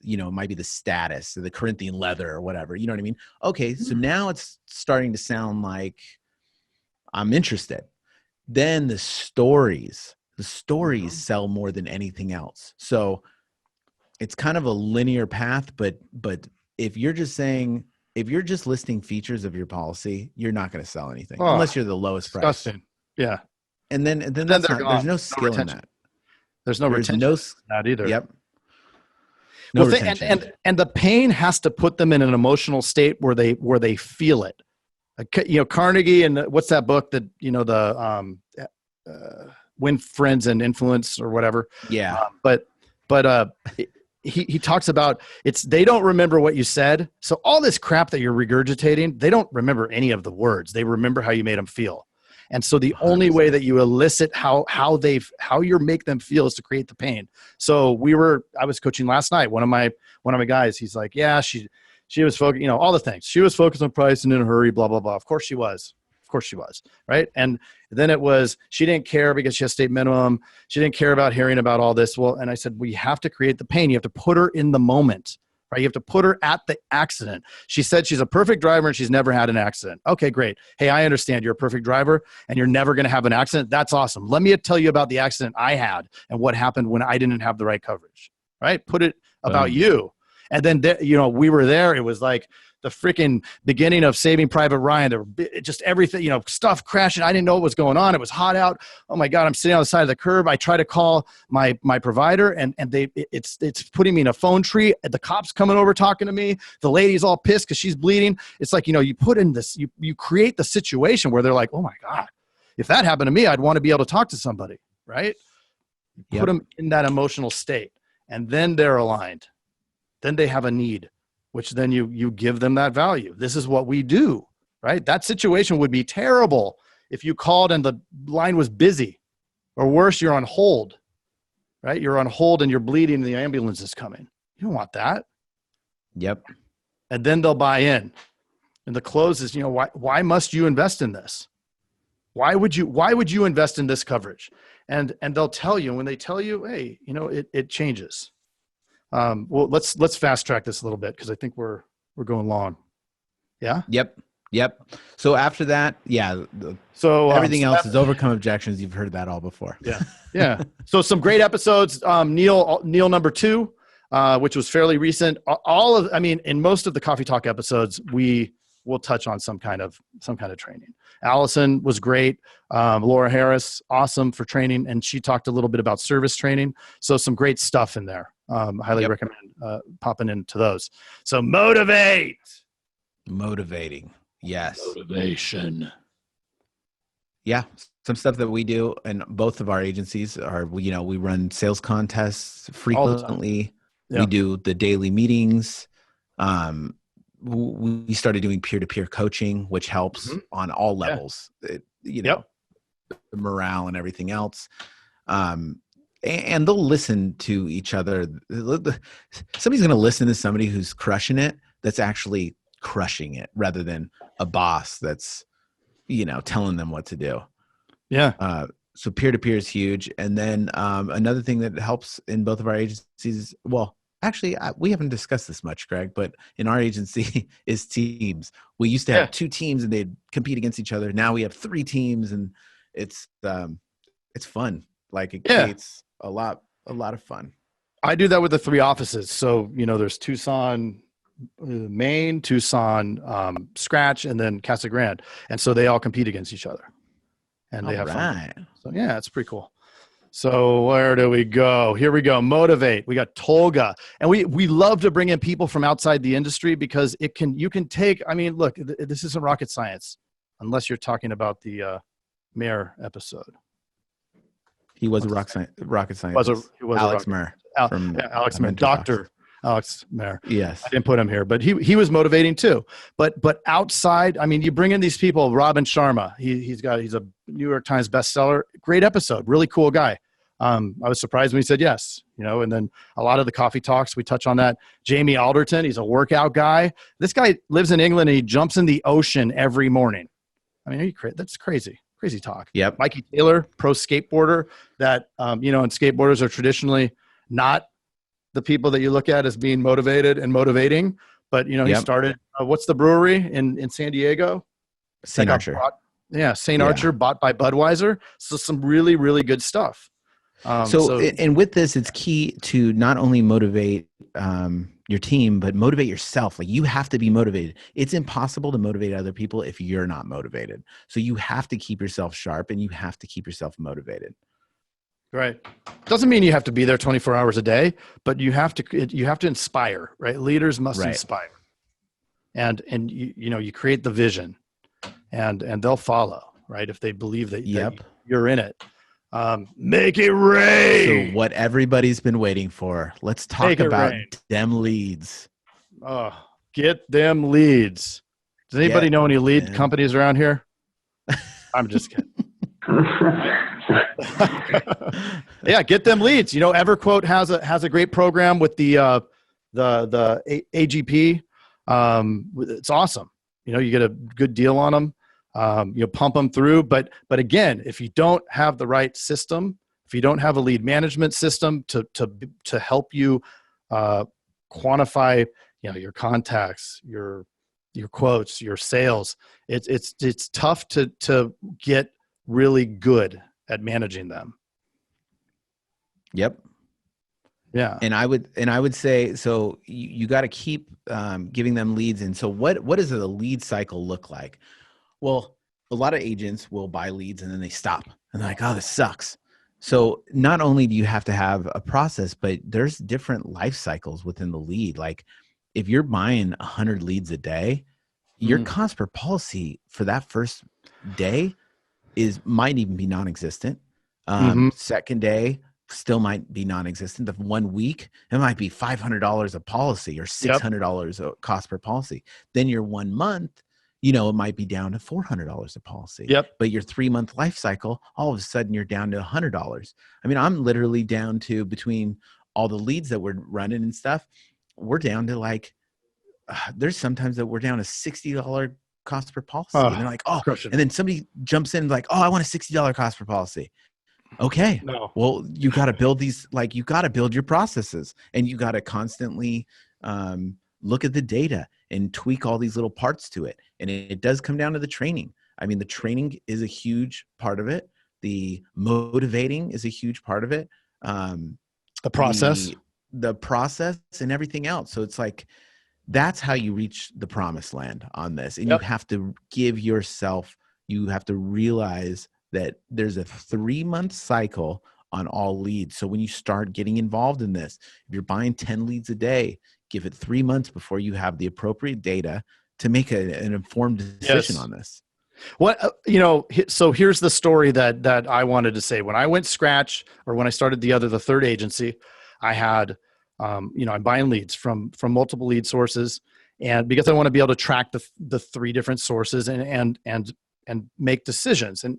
it might be the status, the Corinthian leather or whatever. You know what I mean? Okay. So now it's starting to sound like I'm interested. Then the stories sell more than anything else. So it's kind of a linear path, but if you're just listing features of your policy, you're not going to sell anything unless you're the lowest price. Yeah. And then there's no skill in that. There's no retention in that either. Yep. No retention. And the pain has to put them in an emotional state where they feel it. Carnegie, and what's that book that, Win Friends and Influence or whatever. Yeah. He talks about they don't remember what you said. So all this crap that you're regurgitating, they don't remember any of the words. They remember how you made them feel. And so the only way that you elicit how you make them feel is to create the pain. So I was coaching last night. One of my guys, he's like, yeah, she was focused, all the things. She was focused on price and in a hurry, blah, blah, blah. Of course she was. Right. And then it was, she didn't care because she has state minimum. She didn't care about hearing about all this. Well, and I said, we have to create the pain. You have to put her in the moment, right? You have to put her at the accident. She said she's a perfect driver and she's never had an accident. Okay, great. Hey, I understand you're a perfect driver and you're never going to have an accident. That's awesome. Let me tell you about the accident I had and what happened when I didn't have the right coverage, right? Put it about you. And then, we were there. It was like the freaking beginning of Saving Private Ryan. There were just everything, stuff crashing. I didn't know what was going on. It was hot out. Oh my God, I'm sitting on the side of the curb. I try to call my provider and it's putting me in a phone tree. The cop's coming over talking to me. The lady's all pissed because she's bleeding. It's like, you put in this, you create the situation where they're like, oh my God, if that happened to me, I'd want to be able to talk to somebody, right? Yep. Put them in that emotional state and then they're aligned. Then they have a need, which then you give them that value. This is what we do, right? That situation would be terrible if you called and the line was busy, or worse, you're on hold, right? You're on hold and you're bleeding and the ambulance is coming. You don't want that. Yep. And then they'll buy in. And the close is, why must you invest in this? Why would you invest in this coverage? And they'll tell you, when they tell you, hey, it changes. Well, let's fast track this a little bit because I think we're going long. Yeah. Yep. So after that, everything else is overcome objections. You've heard that all before. Yeah. So some great episodes. Neil number 2, which was fairly recent. In most of the Coffee Talk episodes, we will touch on some kind of training. Allison was great. Laura Harris, awesome for training, and she talked a little bit about service training. So some great stuff in there. Highly recommend popping into those. So motivating. Yes. Motivation. Yeah. Some stuff that we do in both of our agencies are, we run sales contests frequently. We do the daily meetings. We started doing peer-to-peer coaching, which helps on all levels, the morale and everything else. And they'll listen to each other. Somebody's going to listen to somebody who's crushing it, that's actually crushing it, rather than a boss that's, telling them what to do. Yeah. So peer-to-peer is huge. And then another thing that helps in both of our agencies, we haven't discussed this much, Greg, but in our agency is teams. We used to have 2 teams and they'd compete against each other. Now we have 3 teams and it's fun. Like it creates a lot of fun. I do that with the 3 offices. So, there's Tucson, Maine, Tucson, Scratch, and then Casa Grande. And so they all compete against each other and they have fun. So it's pretty cool. So where do we go? Here we go. Motivate. We got Tolga. And we love to bring in people from outside the industry because you can take, look, this isn't rocket science unless you're talking about the Mayer episode? He was a rocket scientist. Alex Mayer from Alex Mayer, Mentor Talks. Dr. Alex Mayer. Yes. I didn't put him here, but he was motivating too. But outside, I mean, you bring in these people, Robin Sharma, he's a New York Times bestseller. Great episode, really cool guy. I was surprised when he said yes, and then a lot of the coffee talks, we touch on that. Jamie Alderton, he's a workout guy. This guy lives in England and he jumps in the ocean every morning. I mean, that's crazy talk. Yep. Mikey Taylor, pro skateboarder that, and skateboarders are traditionally not the people that you look at as being motivated and motivating, but he started, what's the brewery in San Diego? St. Archer. St. Archer, bought by Budweiser. So some really, really good stuff. And with this, it's key to not only motivate your team, but motivate yourself. Like, you have to be motivated. It's impossible to motivate other people if you're not motivated. So you have to keep yourself sharp and you have to keep yourself motivated. Right. Doesn't mean you have to be there 24 hours a day, but you have to inspire, right? Leaders must inspire. And you create the vision and they'll follow, right? If they believe that you're in it. Make it rain. So what everybody's been waiting for. Let's talk about them leads. Get them leads. Does anybody know any lead companies around here? I'm just kidding. Yeah, get them leads. Everquote has a great program with the AGP. It's awesome. You get a good deal on them. Pump them through. But again, if you don't have the right system, if you don't have a lead management system to help you quantify, your contacts, your quotes, your sales, it's tough to get really good at managing them. Yep. Yeah. And I would say, so you got to keep giving them leads. And so what does the lead cycle look like? Well, a lot of agents will buy leads and then they stop and they're like, oh, this sucks. So not only do you have to have a process, but there's different life cycles within the lead. Like, if you're buying 100 leads a day, your cost per policy for that first day might even be non-existent. Second day still might be non-existent. The 1 week, it might be $500 a policy or $600 a cost per policy. Then your 1 month, it might be down to $400 a policy. Yep. But your 3-month life cycle, all of a sudden you're down to $100. I mean, I'm literally down to, between all the leads that we're running and stuff, we're down to there's sometimes that we're down to $60 cost per policy. And they're like, and then somebody jumps in like, I want a $60 cost per policy. Okay. No. Well, you got to build you got to build your processes, and you got to constantly look at the data and tweak all these little parts to it. And it does come down to the training. I mean, the training is a huge part of it. The motivating is a huge part of it. The process, the process and everything else. So it's like, that's how you reach the promised land on this. And you have to you have to realize that there's a 3-month cycle on all leads. So when you start getting involved in this, if you're buying 10 leads a day, give it 3 months before you have the appropriate data to make an informed decision on this. So here's the story that I wanted to say. When I went scratch, or when I started the third agency, I had, I'm buying leads from multiple lead sources, and because I want to be able to track the 3 different sources and make decisions. And,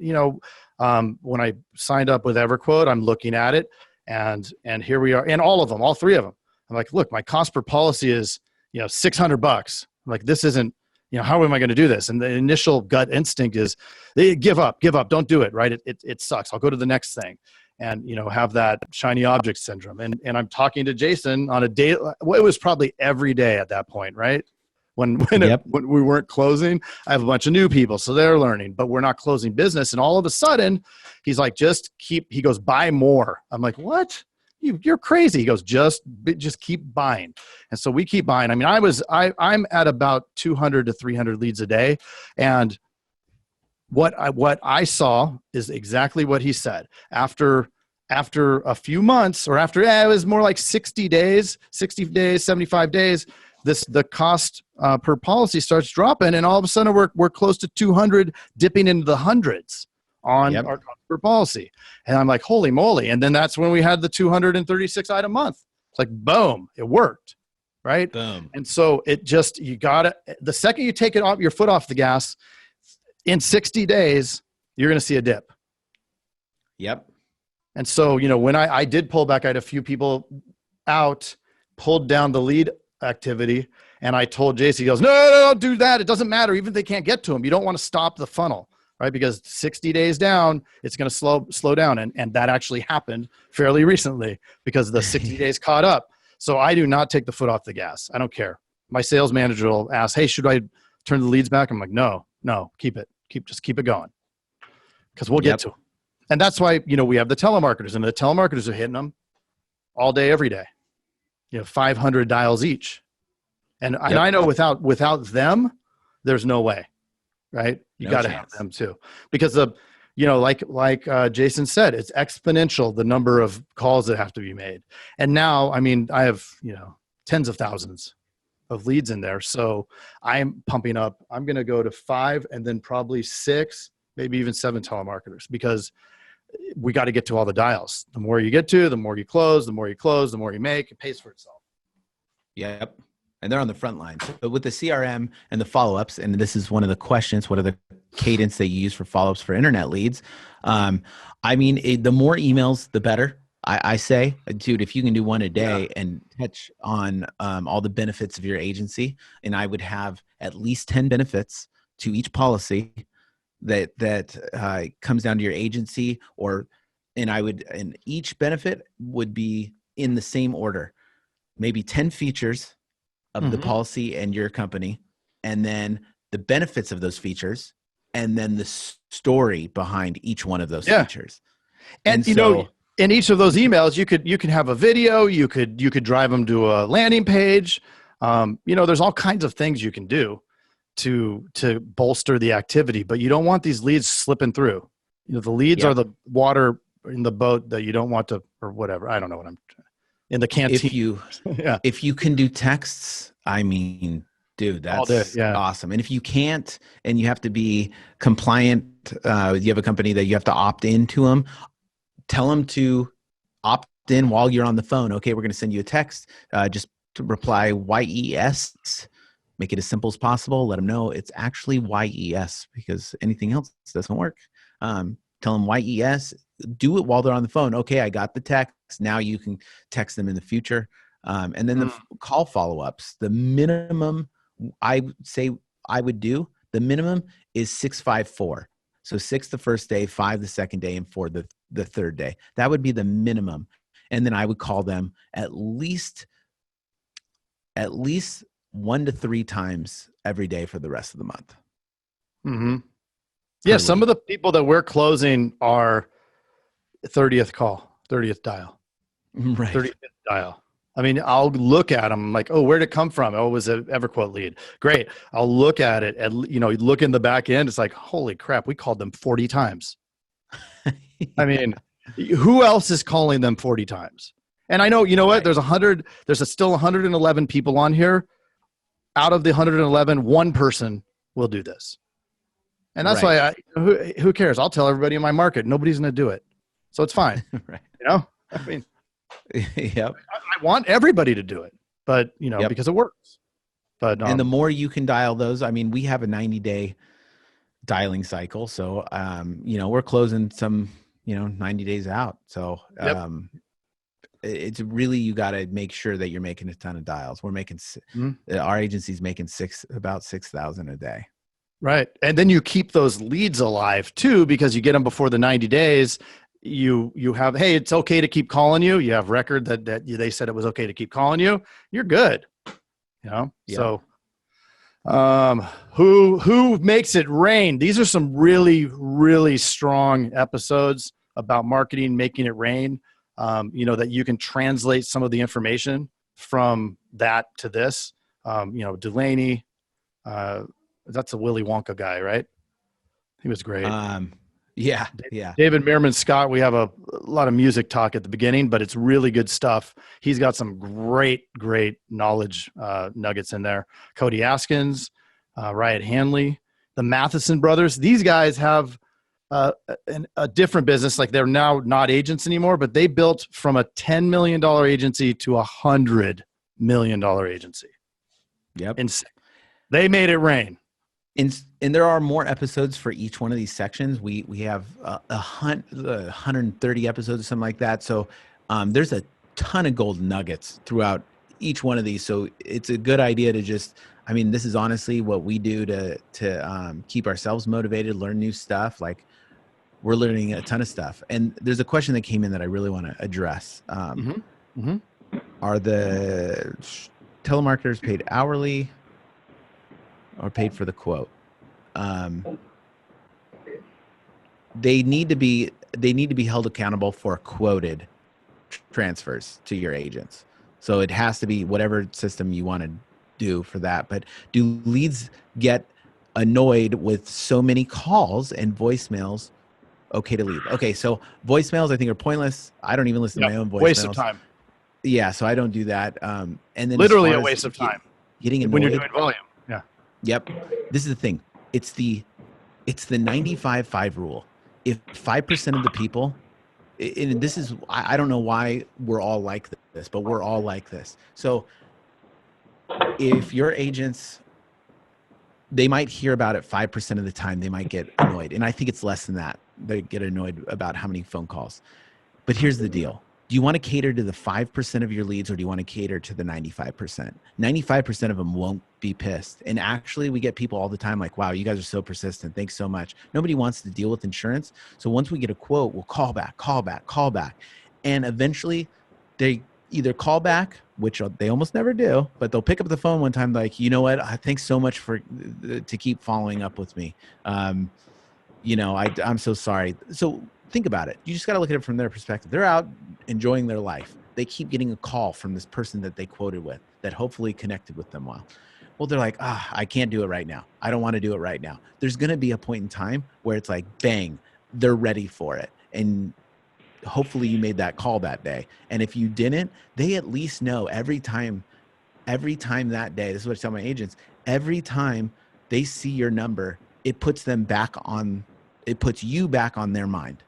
when I signed up with Everquote, I'm looking at it, and here we are, and all 3 of them. I'm like, look, my cost per policy is, $600. I'm like, this isn't, how am I going to do this? And the initial gut instinct is, give up, don't do it. Right. It sucks. I'll go to the next thing. And, have that shiny object syndrome. And I'm talking to Jason on a day. It was probably every day at that point, right? When we weren't closing, I have a bunch of new people, so they're learning, but we're not closing business. And all of a sudden he's like, he goes, buy more. I'm like, what? You're crazy. He goes, just keep buying. And so we keep buying. I mean, I'm at about 200 to 300 leads a day. And what I saw is exactly what he said. After a few months, or after, it was more like 60 days, 75 days, the cost per policy starts dropping. And all of a sudden we're close to 200, dipping into the hundreds on Yep. our customer policy. And I'm like, holy moly. And then that's when we had the 236 item month. It's like, boom, it worked. Right. Boom. And so you gotta, the second you take your foot off the gas, in 60 days, you're going to see a dip. Yep. And so, when I did pull back, I had a few people out, pulled down the lead activity. And I told Jason, he goes, no, don't do that. It doesn't matter. Even if they can't get to them, you don't want to stop the funnel, right? Because 60 days down, it's going to slow down. And that actually happened fairly recently because the 60 days caught up. So I do not take the foot off the gas. I don't care. My sales manager will ask, hey, should I turn the leads back? I'm like, no, keep it. Just keep it going. Because we'll get to them. And that's why, we have the telemarketers, and the telemarketers are hitting them all day, every day. 500 dials each. And I know without them, there's no way, right? You got to have them too. Because like Jason said, it's exponential, the number of calls that have to be made. And now, I have, tens of thousands of leads in there. So I'm pumping up. I'm going to go to 5 and then probably 6, maybe even 7 telemarketers, because we got to get to all the dials. The more you get to, the more you close, the more you make, it pays for itself. Yep. And they're on the front line. But with the CRM and the follow-ups, and this is one of the questions, what are the cadence that you use for follow-ups for internet leads? The more emails, the better. I say, dude, if you can do one a day and touch on all the benefits of your agency, and I would have at least 10 benefits to each policy that comes down to your agency, and each benefit would be in the same order, maybe 10 features of the policy and your company, and then the benefits of those features, and then the story behind each one of those features. And in each of those emails, you can have a video, you could drive them to a landing page. There's all kinds of things you can do to bolster the activity, but you don't want these leads slipping through. The leads are the water in the boat that you don't want to, or whatever. I don't know what I'm in the canteen. If you can do texts, dude, that's awesome. And if you can't, and you have to be compliant, you have a company that you have to opt into them, tell them to opt in while you're on the phone. Okay, we're going to send you a text. Just to reply YES. Make it as simple as possible. Let them know it's actually YES, because anything else doesn't work. Tell them YES. Do it while they're on the phone. Okay, I got the text. Now you can text them in the future. And then the call follow-ups. The minimum I would do, the minimum is 654. So 6 the first day, 5 the second day, and 4 the third day. That would be the minimum. And then I would call them at least 1 to 3 times every day for the rest of the month. Mm-hmm. Yeah, some of the people that we're closing are 30th call, 30th dial. Right. 35th dial. I'll look at them like, oh, where'd it come from? Oh, it was an Everquote lead. Great. I'll look at it and, look in the back end. It's like, holy crap, we called them 40 times. Who else is calling them 40 times? And I know, what? There's still 111 people on here. Out of the 111, one person will do this. And that's why who cares? I'll tell everybody in my market, nobody's going to do it. So it's fine. Right. Yep. I want everybody to do it, but because it works. But and the more you can dial those, we have a 90-day dialing cycle. So, we're closing some, 90 days out. So, it's really, you got to make sure that you're making a ton of dials. We're making, our agency's making about 6,000 a day. Right. And then you keep those leads alive too, because you get them before the 90 days. You have, hey, it's okay to keep calling you. You have record that they said it was okay to keep calling you. You're good. So, who makes it rain? These are some really, really strong episodes about marketing, making it rain. That you can translate some of the information from that to this. Delaney, that's a Willy Wonka guy, right? He was great. Yeah. David Meerman Scott, we have a lot of music talk at the beginning, but it's really good stuff. He's got some great knowledge nuggets in there. Cody Askins, Riot Hanley, the Matheson brothers. These guys have a different business. Like they're now not agents anymore, but they built from a $10 million agency to $100 million agency. Yep. Insane. They made it rain. And there are more episodes for each one of these sections. We have 130 episodes or something like that. So there's a ton of gold nuggets throughout each one of these. So it's a good idea to just, I mean, this is honestly what we do to keep ourselves motivated, learn new stuff. Like we're learning a ton of stuff. And there's a question that came in that I really want to address. Are the telemarketers paid hourly or paid for the quote? They need to be held accountable for quoted transfers to your agents. So it has to be whatever system you want to do for that. But do leads get annoyed with so many calls and voicemails? Okay to leave. Okay, so voicemails I think are pointless. I don't even listen to my own voicemails. Waste of time. Yeah, so I don't do that. And then literally a waste of time. Getting annoyed when you're doing volume. Yeah. Yep. This is the thing. It's the 95-5 rule. If 5% of the people, and this is, I don't know why we're all like this, but we're all like this. So if your agents, they might hear about it 5% of the time, they might get annoyed. And I think it's less than that. They get annoyed about how many phone calls. But here's the deal. Do you want to cater to the 5% of your leads or do you want to cater to the 95%? 95% of them won't be pissed. And actually we get people all the time like, wow, you guys are so persistent. Thanks so much. Nobody wants to deal with insurance. So once we get a quote, we'll call back. And eventually they either call back, which they almost never do, but they'll pick up the phone one time like, you know what? Thanks so much to keep following up with me. I'm so sorry. So think about it. You just got to look at it from their perspective. They're out enjoying their life. They keep getting a call from this person that they quoted with that hopefully connected with them well. Well, they're like, I can't do it right now. I don't want to do it right now. There's going to be a point in time where it's like, bang, they're ready for it. And hopefully you made that call that day. And if you didn't, they at least know every time that day, this is what I tell my agents, every time they see your number, it puts you back on their mind.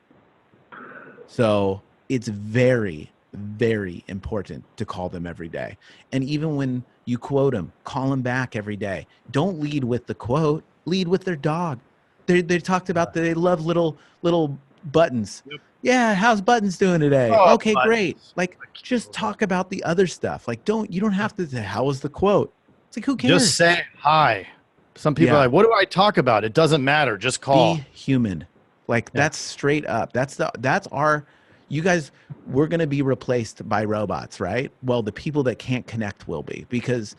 So it's very, very important to call them every day. And even when you quote them, call them back every day. Don't lead with the quote, lead with their dog. They talked about they love little buttons. Yep. Yeah, how's Buttons doing today? Oh, okay, Buttons. Great. Like just talk about the other stuff. Like you don't have to say, how was the quote? It's like, who cares? Just say hi. Some people are like, what do I talk about? It doesn't matter. Just call. Be human. Like that's straight up. That's our, you guys, we're going to be replaced by robots, right? Well, the people that can't connect will be, because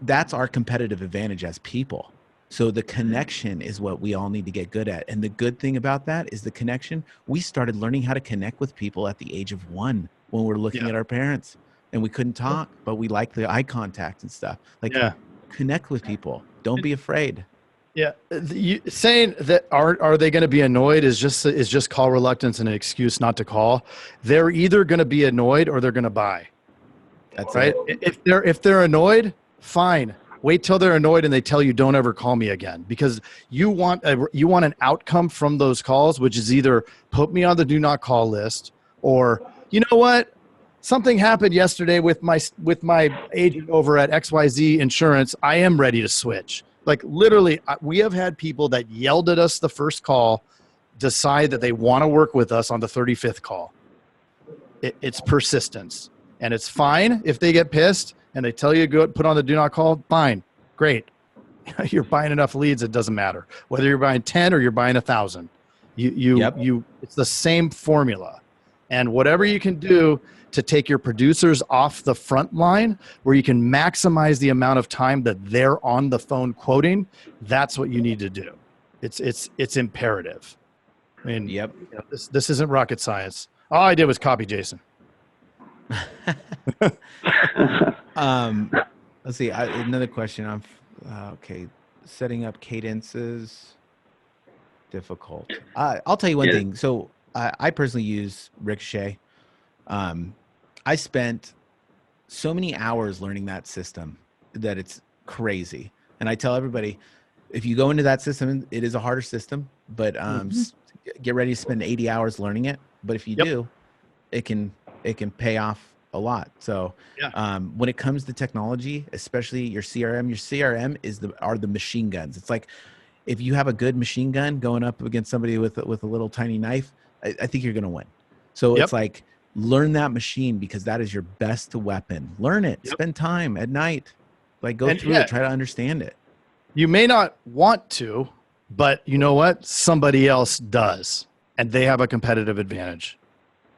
that's our competitive advantage as people. So the connection is what we all need to get good at. And the good thing about that is the connection. We started learning how to connect with people at the age of 1 when we're looking at our parents and we couldn't talk, but we liked the eye contact and stuff. Like connect with people. Don't be afraid. Yeah, saying that are they going to be annoyed is just call reluctance and an excuse not to call. They're either going to be annoyed or they're going to buy. That's right. It. If they're annoyed, fine. Wait till they're annoyed and they tell you don't ever call me again, because you want an outcome from those calls, which is either put me on the do not call list or, you know what, something happened yesterday with my agent over at XYZ Insurance. I am ready to switch. Like literally, we have had people that yelled at us the first call decide that they want to work with us on the 35th call. It's persistence, and it's fine if they get pissed and they tell you go put on the do not call. Fine, great. You're buying enough leads. It doesn't matter whether you're buying 10 or you're buying 1,000. It's the same formula, and whatever you can do to take your producers off the front line where you can maximize the amount of time that they're on the phone quoting, that's what you need to do. It's imperative. I mean, this isn't rocket science. All I did was copy Jason. Let's see. Another question. Okay. Setting up cadences, difficult. I'll tell you one thing. So I personally use Ricochet. I spent so many hours learning that system that it's crazy. And I tell everybody, if you go into that system, it is a harder system, but get ready to spend 80 hours learning it. But if you do, it can pay off a lot. So when it comes to technology, especially your CRM are the machine guns. It's like if you have a good machine gun going up against somebody with a little tiny knife, I think you're going to win. So it's like, learn that machine, because that is your best weapon. Learn it. Spend time at night. Like go through it. Try to understand it. You may not want to, but you know what? Somebody else does, and they have a competitive advantage.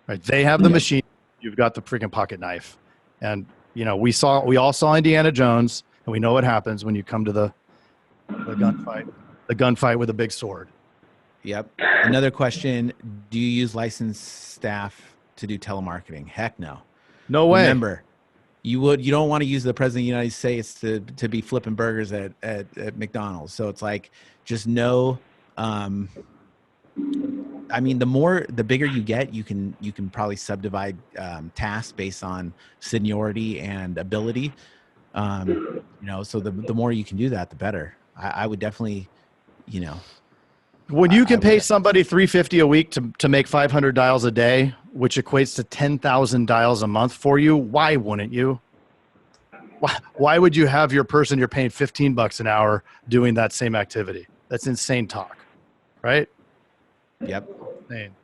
Right? They have the machine. You've got the freaking pocket knife. And we all saw Indiana Jones, and we know what happens when you come to the gunfight with a big sword. Yep. Another question: do you use licensed staff to do telemarketing? Heck no. No way. Remember, you don't want to use the president of the United States to be flipping burgers at McDonald's. So it's like, just know, I mean, the bigger you get, you can probably subdivide tasks based on seniority and ability. So the more you can do that, the better. I would definitely, when you can pay somebody $350 a week to make 500 dials a day, which equates to 10,000 dials a month for you, why wouldn't you? Why would you have your person you're paying $15 an hour doing that same activity? That's insane talk, right? Yep. Insane.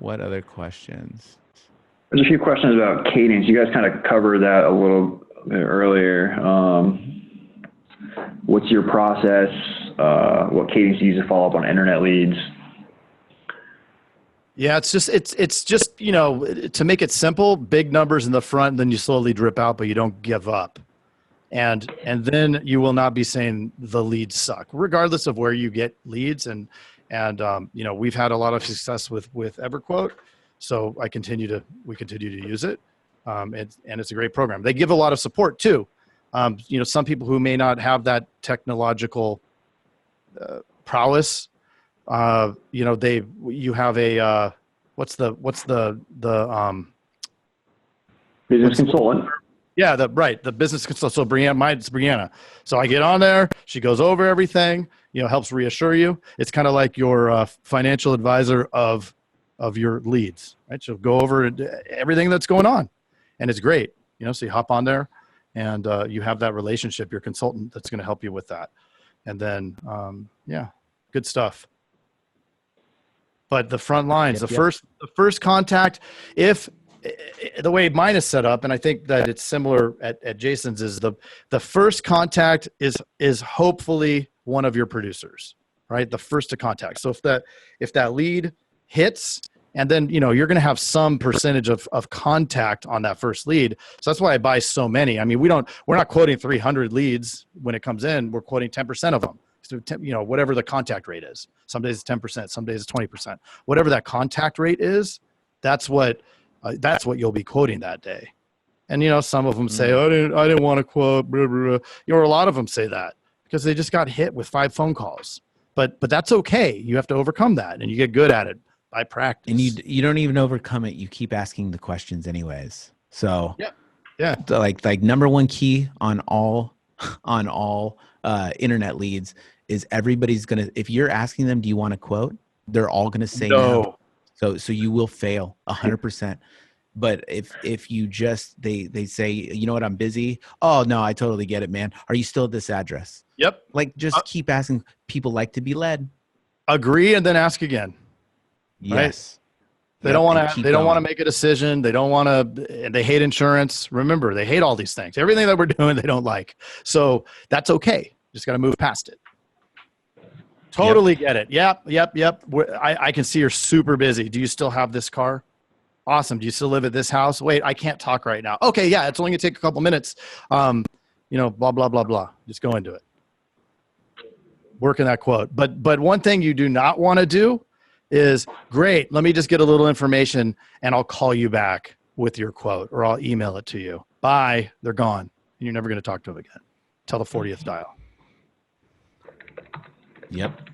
What other questions? There's a few questions about cadence. You guys kind of covered that a little bit earlier. What's your process? What cadence do you use to follow up on internet leads? Yeah, it's just to make it simple, big numbers in the front, then you slowly drip out, but you don't give up. And then you will not be saying the leads suck, regardless of where you get leads. And we've had a lot of success with Everquote. So we continue to use it. And it's a great program. They give a lot of support too. Some people who may not have that technological prowess, you have a what's the business consultant. Yeah, the business consultant. So it's Brianna. So I get on there. She goes over everything. Helps reassure you. It's kind of like your financial advisor of your leads, right? She'll go over everything that's going on, and it's great. So you hop on there, and you have that relationship, your consultant that's going to help you with that, and then good stuff. But the front lines, the first contact, if the way mine is set up, and I think that it's similar at Jason's, is the first contact is hopefully one of your producers, right? The first to contact. So if that lead hits, and then you're going to have some percentage of contact on that first lead. So that's why I buy so many. I mean, we're not quoting 300 leads when it comes in. We're quoting 10% of them. So whatever the contact rate is. Some days it's 10%, some days it's 20%. Whatever that contact rate is, that's what you'll be quoting that day. And some of them say, "Oh, I didn't want to quote." Blah, blah, blah. A lot of them say that because they just got hit with 5 phone calls. But that's okay. You have to overcome that, and you get good at it by practice. And you don't even overcome it. You keep asking the questions anyways. So yeah. So like number one key on all internet leads is everybody's gonna. If you're asking them, do you want to quote? They're all gonna say no. So you will fail 100%. But if you just they say, you know what, I'm busy. Oh no, I totally get it, man. Are you still at this address? Yep. Like just keep asking. People like to be led. Agree and then ask again. Yes. Right? They don't want to. They don't want to make a decision. They don't want to. And they hate insurance. Remember, they hate all these things. Everything that we're doing, they don't like. So that's okay. Just got to move past it. Totally get it. Yep. I can see you're super busy. Do you still have this car? Awesome. Do you still live at this house? Wait, I can't talk right now. Okay, yeah, it's only gonna take a couple minutes. Blah, blah, blah, blah. Just go into it. Working that quote. But one thing you do not want to do is, great, let me just get a little information and I'll call you back with your quote, or I'll email it to you. Bye. They're gone. And you're never going to talk to them again till the 40th dial. Yep.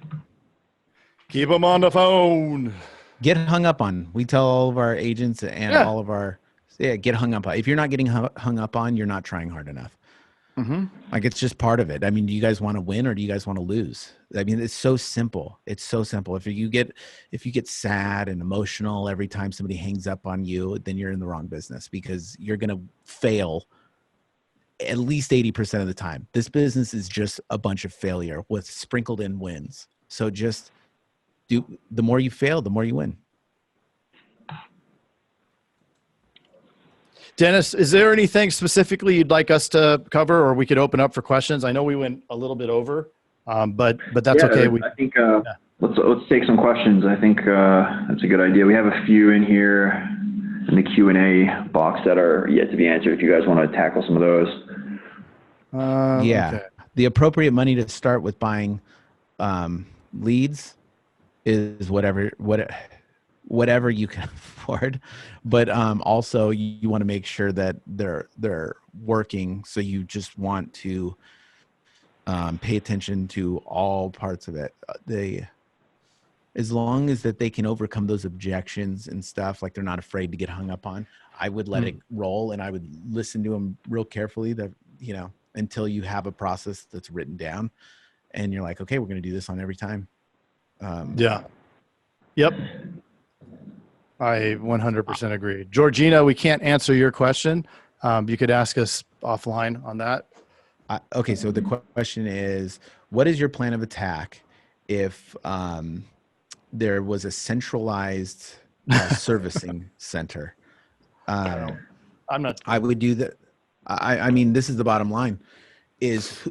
Keep them on the phone. Get hung up on. We tell all of our agents and all of our get hung up on. If you're not getting hung up on, you're not trying hard enough. Mm-hmm. Like, it's just part of it. I mean, do you guys want to win or do you guys want to lose? I mean, it's so simple. It's so simple. If you get sad and emotional every time somebody hangs up on you, then you're in the wrong business, because you're going to fail at least 80% of the time. This business is just a bunch of failure with sprinkled in wins. So just the more you fail, the more you win. Dennis, is there anything specifically you'd like us to cover, or we could open up for questions? I know we went a little bit over, but that's okay. I think let's take some questions. I think that's a good idea. We have a few in here in the Q&A box that are yet to be answered. If you guys want to tackle some of those. Yeah. Okay. The appropriate money to start with buying leads is whatever you can afford, but also you want to make sure that they're working. So you just want to pay attention to all parts of it. As long as that they can overcome those objections and stuff, like they're not afraid to get hung up on, I would let it roll, and I would listen to them real carefully, that, until you have a process that's written down and you're like, okay, we're going to do this on every time. Yeah. Yep. I 100% agree. Georgina, we can't answer your question. You could ask us offline on that. Okay. So the question is, what is your plan of attack if there was a centralized servicing center? I'm not. I would do that. I mean, this is the bottom line, is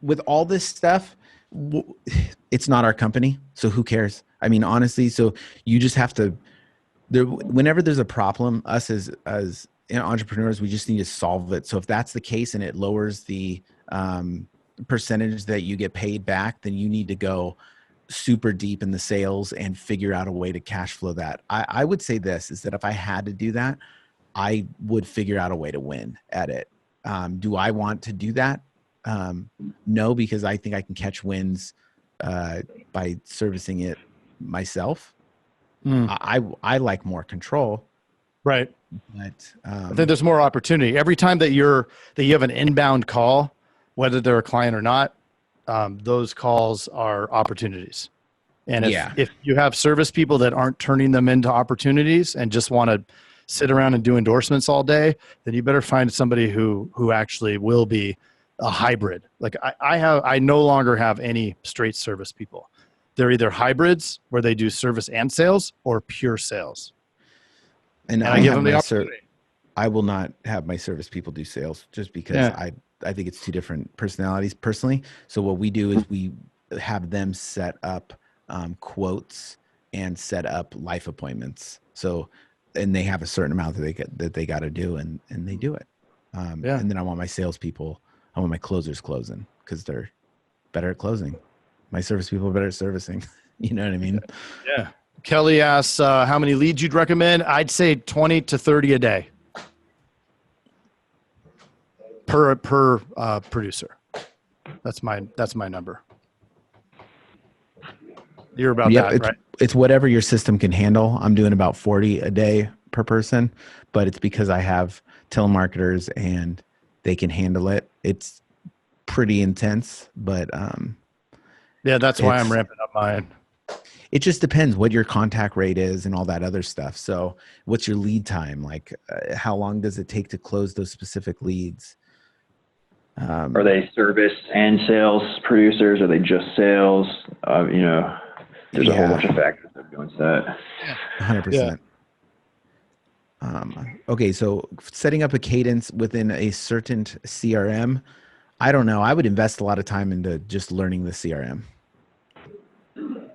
with all this stuff, it's not our company. So who cares? I mean, honestly, so you just have to, whenever there's a problem, us as entrepreneurs, we just need to solve it. So if that's the case and it lowers the percentage that you get paid back, then you need to go super deep in the sales and figure out a way to cash flow that. I would say this is that if I had to do that, I would figure out a way to win at it. Do I want to do that? No, because I think I can catch wins by servicing it myself. I like more control. Right. But I think there's more opportunity. Every time that you have an inbound call, whether they're a client or not, those calls are opportunities. And if you have service people that aren't turning them into opportunities and just want to sit around and do endorsements all day, then you better find somebody who actually will be a hybrid. Like I no longer have any straight service people. They're either hybrids where they do service and sales, or pure sales. And I give them the opportunity. I will not have my service people do sales, just because I think it's two different personalities personally. So what we do is we have them set up quotes and set up life appointments. So, and they have a certain amount that they got to do, and they do it. And then I want my salespeople, I want my closers closing, because they're better at closing. My service people are better at servicing. You know what I mean? Yeah. Kelly asks how many leads you'd recommend. I'd say 20 to 30 a day per producer. That's my number. You're about that, right? It's whatever your system can handle. I'm doing about 40 a day per person, but it's because I have telemarketers and they can handle it. It's pretty intense, but that's why I'm ramping up mine. It just depends what your contact rate is and all that other stuff. So what's your lead time? Like how long does it take to close those specific leads? Are they service and sales producers? Are they just sales? There's a whole bunch of factors that go into that. 100%. Okay, so setting up a cadence within a certain CRM, I don't know. I would invest a lot of time into just learning the CRM.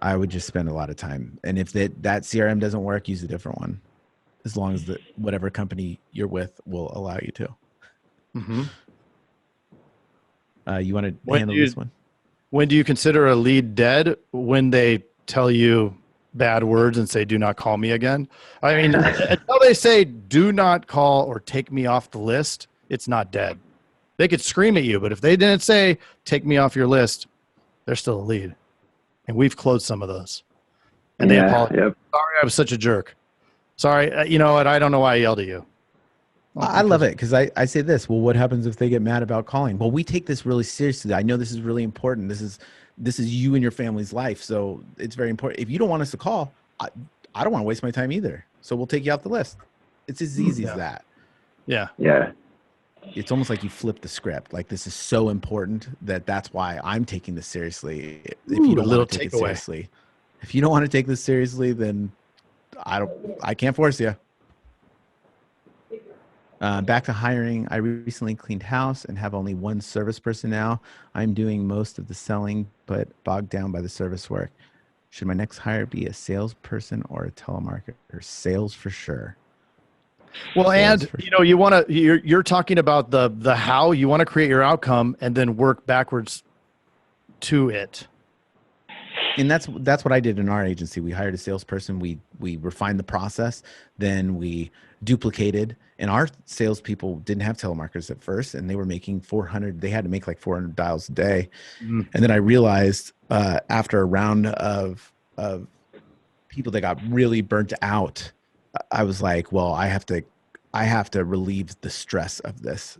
I would just spend a lot of time. And if that CRM doesn't work, use a different one, as long as whatever company you're with will allow you to. Mm-hmm. You want to handle this one? When do you consider a lead dead? When they tell you bad words and say, do not call me again? I mean, until they say, do not call or take me off the list, it's not dead. They could scream at you, but if they didn't say, take me off your list, they're still a lead. And we've closed some of those. And they apologize. Yep. Sorry, I was such a jerk. Sorry, you know what? I don't know why I yelled at you. I love it because I say this. Well, what happens if they get mad about calling? Well, we take this really seriously. I know this is really important. This is you and your family's life. So it's very important. If you don't want us to call, I don't want to waste my time either. So we'll take you off the list. It's as easy as that. Yeah. Yeah. It's almost like you flip the script. Like, this is so important that's why I'm taking this seriously. If you don't want to take it seriously, if you don't want to take this seriously, then I can't force you. Back to hiring. I recently cleaned house and have only one service person now. I'm doing most of the selling, but bogged down by the service work. Should my next hire be a salesperson or a telemarketer? Sales for sure. Well, and you're talking about the how. You want to create your outcome and then work backwards to it. And that's what I did in our agency. We hired a salesperson. We refined the process. Then we duplicated. And our salespeople didn't have telemarketers at first, and they were making 400. They had to make like 400 dials a day. And then I realized after a round of people that got really burnt out, I was like, well, I have to relieve the stress of this.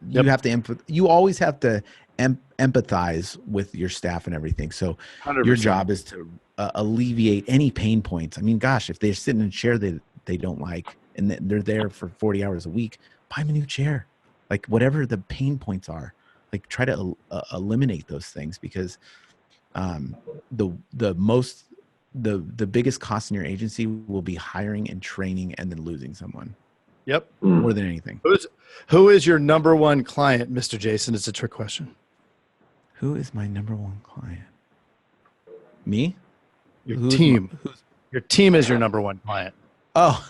You have to you always have to empathize with your staff and everything. So 100%. Your job is to alleviate any pain points. I mean, gosh, if they're sitting in a chair they don't like, and they're there for 40 hours a week, buy them a new chair. Like, whatever the pain points are, like, try to eliminate those things, because the biggest cost in your agency will be hiring and training and then losing someone. Yep. More than anything. Who is your number one client, Mr. Jason? It's a trick question. Who is my number one client? Me? Your team. Your team is your number one client. Oh,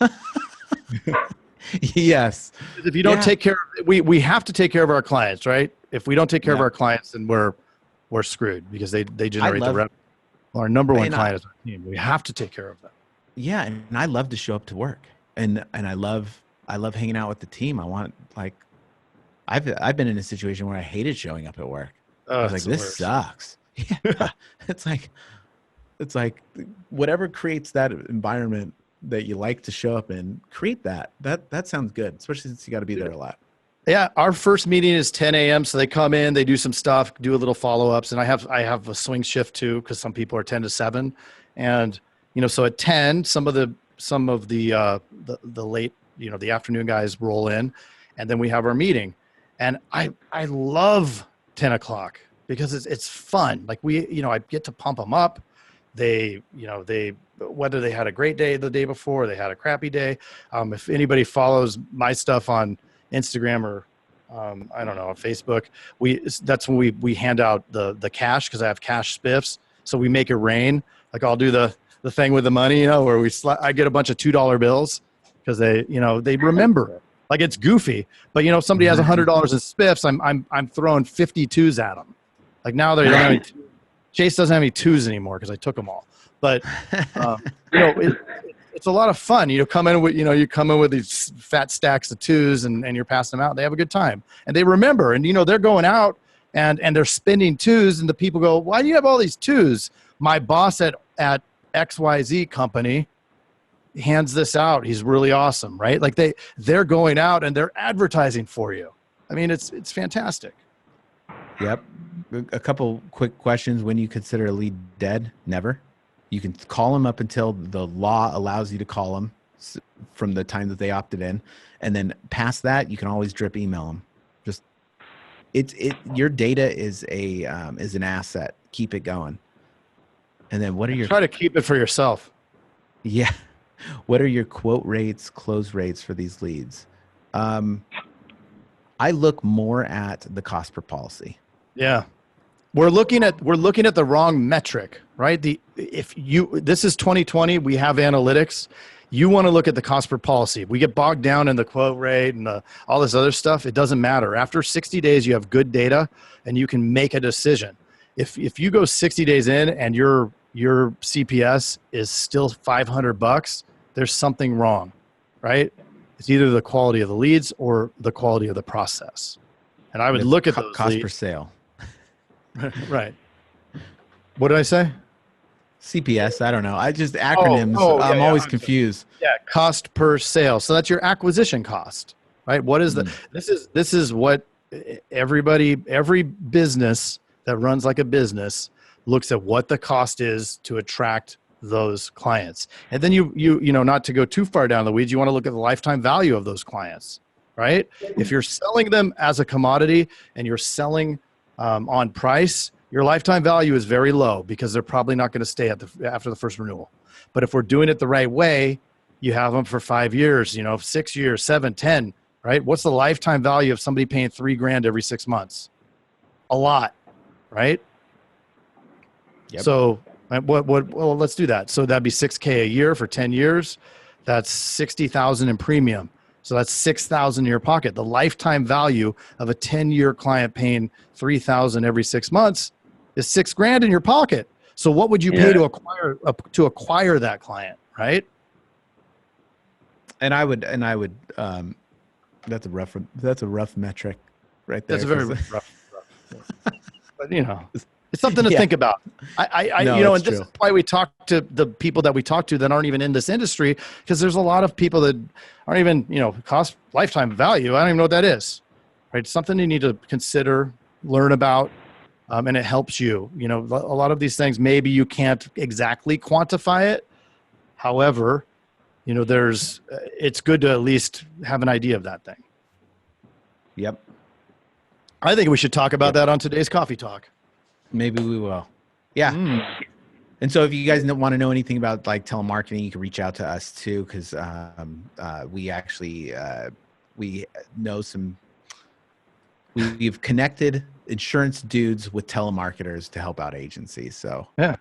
yes. If you don't take care of, we have to take care of our clients, right? If we don't take care of our clients, then we're screwed, because they generate the revenue. Well, our number one client is our team. We have to take care of them. Yeah, and I love to show up to work, and I love hanging out with the team. I want, like, I've been in a situation where I hated showing up at work. I was like, this sucks. Yeah. It's like whatever creates that environment that you like to show up in, create that. That sounds good, especially since you got to be there a lot. Yeah, our first meeting is 10 a.m. So they come in, they do some stuff, do a little follow-ups, and I have a swing shift too, because some people are 10 to 7, and so at 10, some of the late, the afternoon guys roll in, and then we have our meeting, and I love 10 o'clock because it's fun. Like, I get to pump them up. They whether they had a great day the day before, or they had a crappy day. If anybody follows my stuff on Instagram or I don't know, on Facebook, that's when we hand out the cash, because I have cash spiffs. So we make it rain. Like, I'll do the thing with the money, where I get a bunch of $2 bills, because they remember it. Like, it's goofy, but if somebody has $100 in spiffs, I'm throwing 52s at them. Like, now they don't have any. Chase doesn't have any 2s anymore because I took them all. But it's a lot of fun. You come in with these fat stacks of 2s, and you're passing them out. They have a good time, and they remember. And they're going out and they're spending 2s, and the people go, "Why do you have all these 2s?" My boss at XYZ company hands this out. He's really awesome, right? Like, they're going out and they're advertising for you. I mean, it's fantastic. Yep. A couple quick questions. When you consider a lead dead? Never. You can call them up until the law allows you to call them from the time that they opted in, and then past that, you can always drip email them. Just your data is an asset. Keep it going. And then try to keep it for yourself. Yeah. What are your quote rates, close rates for these leads? I look more at the cost per policy. Yeah. We're looking at the wrong metric, right? This is 2020, we have analytics. You want to look at the cost per policy. If we get bogged down in the quote rate and all this other stuff, it doesn't matter. After 60 days, you have good data and you can make a decision. If you go 60 days in and your CPS is still $500, there's something wrong, right? It's either the quality of the leads or the quality of the process. And I would look at those cost leads. Per sale. Right. What did I say? CPS. I don't know. I just acronyms. I'm always confused. Yeah. Cost per sale. So that's your acquisition cost, right? What is this is what every business that runs like a business looks at what the cost is to attract those clients. And then you know, not to go too far down the weeds, you want to look at the lifetime value of those clients, right? If you're selling them as a commodity and you're selling on price, your lifetime value is very low because they're probably not going to stay after the first renewal. But if we're doing it the right way, you have them for 5 years, you know, 6 years, 7, 10, right? What's the lifetime value of somebody paying $3,000 every 6 months? A lot, right? Yep. So well, let's do that. So that'd be $6,000 a year for 10 years. That's $60,000 in premium. So that's $6,000 in your pocket. The lifetime value of a 10-year client paying $3,000 every 6 months is $6,000 in your pocket. So what would you pay to acquire that client, right? And I would that's a rough metric right there. That's a very rough. But you know, it's something to think about. No, you know, it's and this true. is why we talk to the people that we talk to that aren't even in this industry, because there's a lot of people that aren't even, you know, cost lifetime value. I don't even know what that is, right? It's something you need to consider, learn about, and it helps you. You know, a lot of these things, maybe you can't exactly quantify it. However, you know, it's good to at least have an idea of that thing. Yep. I think we should talk about that on today's Coffee Talk. Maybe we will. Yeah. And so if you guys want to know anything about like telemarketing, you can reach out to us too. Cause, we actually, we know we've connected insurance dudes with telemarketers to help out agencies. So and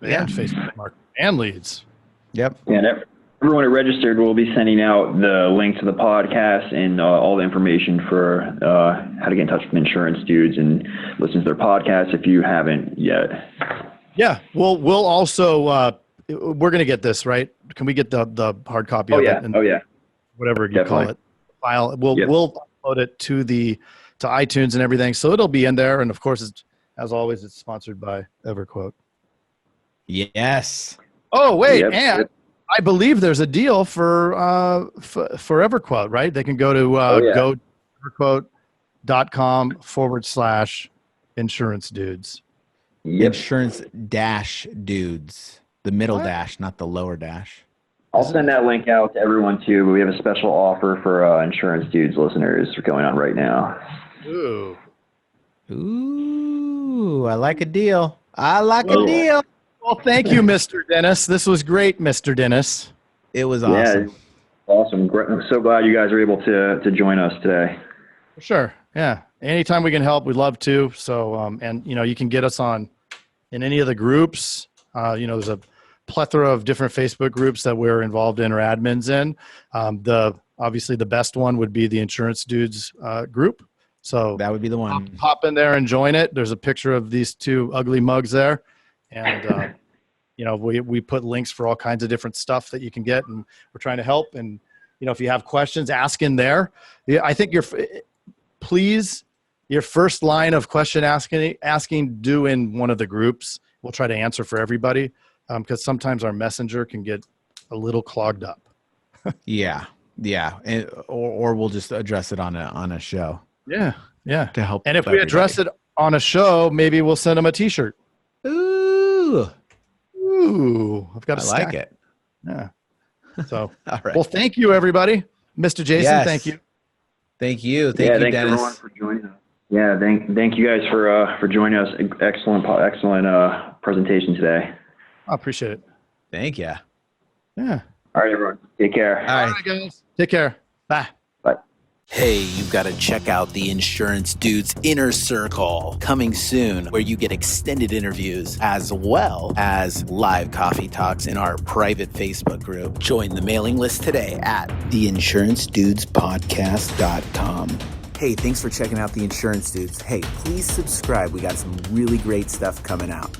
Facebook marketing and leads. Yep. And everyone who registered will be sending out the link to the podcast and all the information for how to get in touch with insurance dudes and listen to their podcast if you haven't yet. Yeah, we'll also we're gonna get this right. Can we get the hard copy of it? And whatever you call it, file. We'll upload it to iTunes and everything, so it'll be in there. And of course, as always, it's sponsored by Everquote. Yes. Oh wait, and I believe there's a deal for Everquote, right? They can go to go everquote.com/insurance dudes. Insurance dash dudes, the middle dash, not the lower dash. I'll send that link out to everyone too, but we have a special offer for insurance dudes listeners going on right now. Ooh, I like a deal. A deal. Well, thank you, Mr. Dennis. This was great, Mr. Dennis. It was awesome. Yeah, awesome. Great. I'm so glad you guys were able to join us today. For sure. Yeah. Anytime we can help, we'd love to. So, and you know, you can get us in any of the groups. You know, there's a plethora of different Facebook groups that we're involved in or admins in. Obviously the best one would be the Insurance Dudes group. So that would be the one. Hop in there and join it. There's a picture of these two ugly mugs there. And, you know, we put links for all kinds of different stuff that you can get, and we're trying to help. And, you know, if you have questions, ask in there. I think your first line of question asking do in one of the groups. We'll try to answer for everybody, because sometimes our messenger can get a little clogged up. Yeah. And, or we'll just address it on a show. Yeah. To help. And if we address it on a show, maybe we'll send them a t-shirt. Ooh, I've got to like it. Yeah. So, all right. Well, thank you, everybody. Mr. Jason, yes. Thank you. Thank you, thanks Dennis. everyone for joining us. Yeah, thank you guys for joining us. Excellent presentation today. I appreciate it. Thank you. Yeah. All right, everyone. Take care. All right, guys. Take care. Bye. Bye. Hey, you've got to check out the Insurance Dudes Inner Circle coming soon, where you get extended interviews as well as live coffee talks in our private Facebook group. Join the mailing list today at theinsurancedudespodcast.com. Hey, thanks for checking out the Insurance Dudes. Hey, please subscribe. We got some really great stuff coming out.